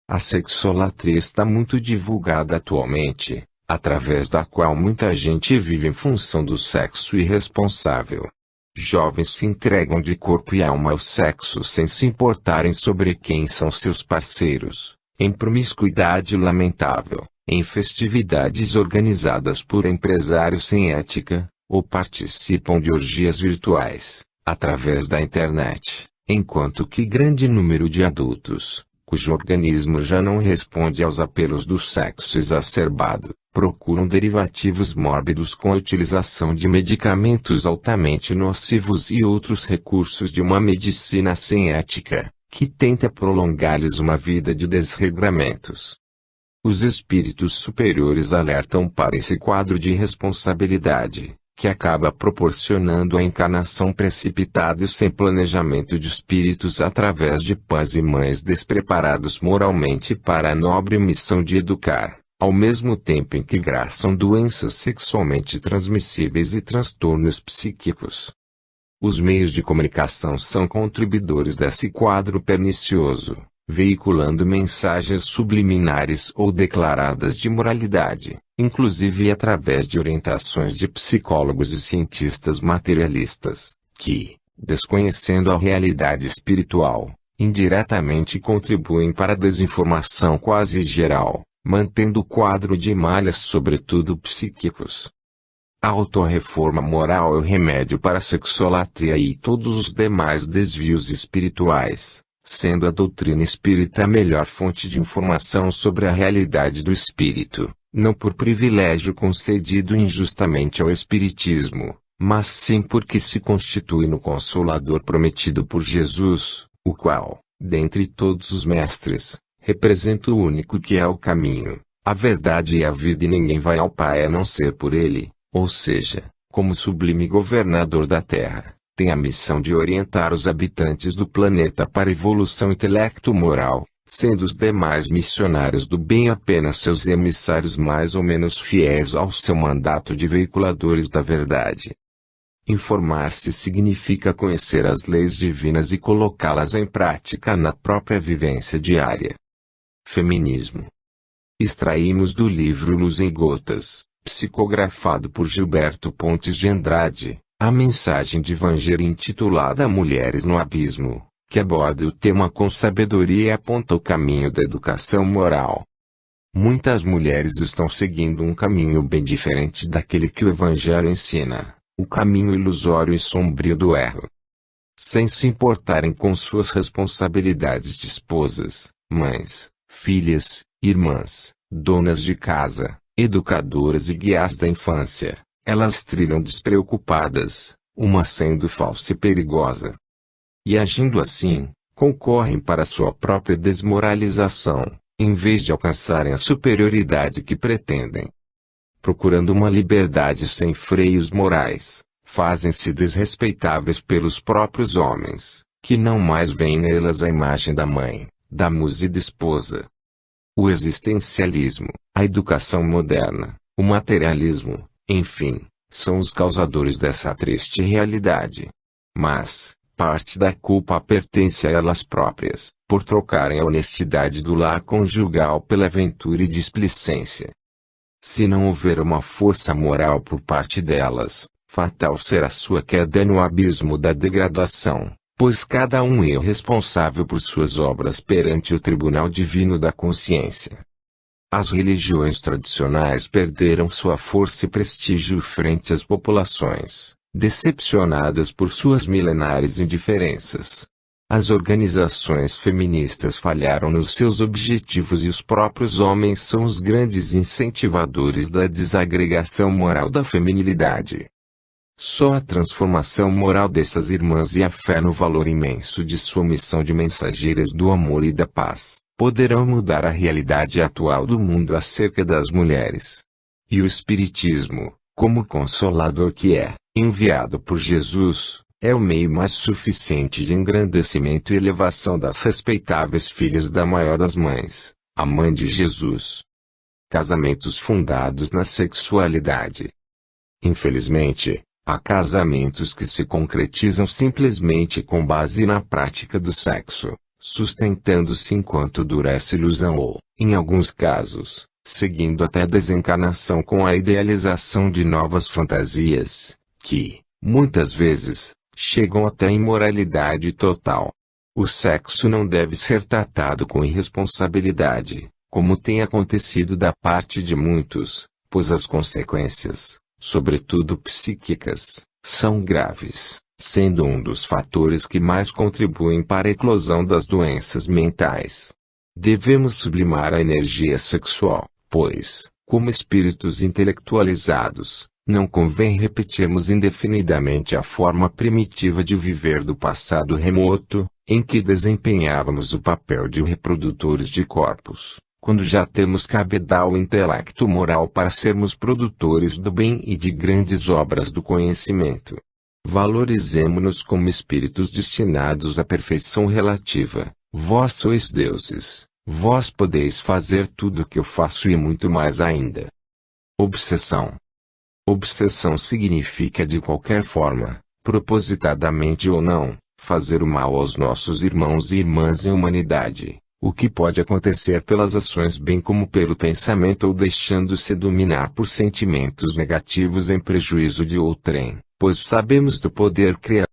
A sexolatria está muito divulgada atualmente, através da qual muita gente vive em função do sexo irresponsável. Jovens se entregam de corpo e alma ao sexo sem se importarem sobre quem são seus parceiros, em promiscuidade lamentável, em festividades organizadas por empresários sem ética, ou participam de orgias virtuais, através da internet, enquanto que grande número de adultos, cujo organismo já não responde aos apelos do sexo exacerbado, procuram derivativos mórbidos com a utilização de medicamentos altamente nocivos e outros recursos de uma medicina sem ética, que tenta prolongar-lhes uma vida de desregramentos. Os espíritos superiores alertam para esse quadro de irresponsabilidade, que acaba proporcionando a encarnação precipitada e sem planejamento de espíritos através de pais e mães despreparados moralmente para a nobre missão de educar, ao mesmo tempo em que graçam doenças sexualmente transmissíveis e transtornos psíquicos. Os meios de comunicação são contribuidores desse quadro pernicioso, veiculando mensagens subliminares ou declaradas de moralidade, inclusive através de orientações de psicólogos e cientistas materialistas, que, desconhecendo a realidade espiritual, indiretamente contribuem para a desinformação quase geral, mantendo o quadro de malhas sobretudo psíquicos. A autorreforma moral é o remédio para a sexolatria e todos os demais desvios espirituais, sendo a doutrina espírita a melhor fonte de informação sobre a realidade do espírito, não por privilégio concedido injustamente ao espiritismo, mas sim porque se constitui no Consolador prometido por Jesus, o qual, dentre todos os mestres, representa o único que é o caminho, a verdade e a vida, e ninguém vai ao Pai a não ser por ele. Ou seja, como sublime governador da Terra, tem a missão de orientar os habitantes do planeta para a evolução intelecto-moral, sendo os demais missionários do bem apenas seus emissários mais ou menos fiéis ao seu mandato de veiculadores da verdade. Informar-se significa conhecer as leis divinas e colocá-las em prática na própria vivência diária. Feminismo. Extraímos do livro Luz em Gotas, psicografado por Gilberto Pontes de Andrade, a mensagem de Evangelho intitulada Mulheres no Abismo, que aborda o tema com sabedoria e aponta o caminho da educação moral. Muitas mulheres estão seguindo um caminho bem diferente daquele que o Evangelho ensina, o caminho ilusório e sombrio do erro. Sem se importarem com suas responsabilidades de esposas, mães, filhas, irmãs, donas de casa, educadoras e guias da infância, elas trilham despreocupadas, uma sendo falsa e perigosa. E agindo assim, concorrem para sua própria desmoralização, em vez de alcançarem a superioridade que pretendem. Procurando uma liberdade sem freios morais, fazem-se desrespeitáveis pelos próprios homens, que não mais veem nelas a imagem da mãe, da musa e da esposa. O existencialismo, a educação moderna, o materialismo, enfim, são os causadores dessa triste realidade. Mas, parte da culpa pertence a elas próprias, por trocarem a honestidade do lar conjugal pela aventura e displicência. Se não houver uma força moral por parte delas, fatal será sua queda no abismo da degradação, pois cada um é responsável por suas obras perante o tribunal divino da consciência. As religiões tradicionais perderam sua força e prestígio frente às populações, decepcionadas por suas milenares indiferenças. As organizações feministas falharam nos seus objetivos e os próprios homens são os grandes incentivadores da desagregação moral da feminilidade. Só a transformação moral dessas irmãs e a fé no valor imenso de sua missão de mensageiras do amor e da paz, poderão mudar a realidade atual do mundo acerca das mulheres. E o Espiritismo, como consolador que é, enviado por Jesus, é o meio mais suficiente de engrandecimento e elevação das respeitáveis filhas da maior das mães, a mãe de Jesus. Casamentos fundados na sexualidade. Infelizmente, há casamentos que se concretizam simplesmente com base na prática do sexo, sustentando-se enquanto dura essa ilusão ou, em alguns casos, seguindo até a desencarnação com a idealização de novas fantasias, que, muitas vezes, chegam até a imoralidade total. O sexo não deve ser tratado com irresponsabilidade, como tem acontecido da parte de muitos, pois as consequências, sobretudo psíquicas, são graves, sendo um dos fatores que mais contribuem para a eclosão das doenças mentais. Devemos sublimar a energia sexual, pois, como espíritos intelectualizados, não convém repetirmos indefinidamente a forma primitiva de viver do passado remoto, em que desempenhávamos o papel de reprodutores de corpos, quando já temos cabedal intelecto moral para sermos produtores do bem e de grandes obras do conhecimento. Valorizemo-nos como espíritos destinados à perfeição relativa. Vós sois deuses, vós podeis fazer tudo o que eu faço e muito mais ainda. Obsessão. Obsessão significa de qualquer forma, propositadamente ou não, fazer o mal aos nossos irmãos e irmãs em humanidade, o que pode acontecer pelas ações bem como pelo pensamento ou deixando-se dominar por sentimentos negativos em prejuízo de outrem, pois sabemos do poder criador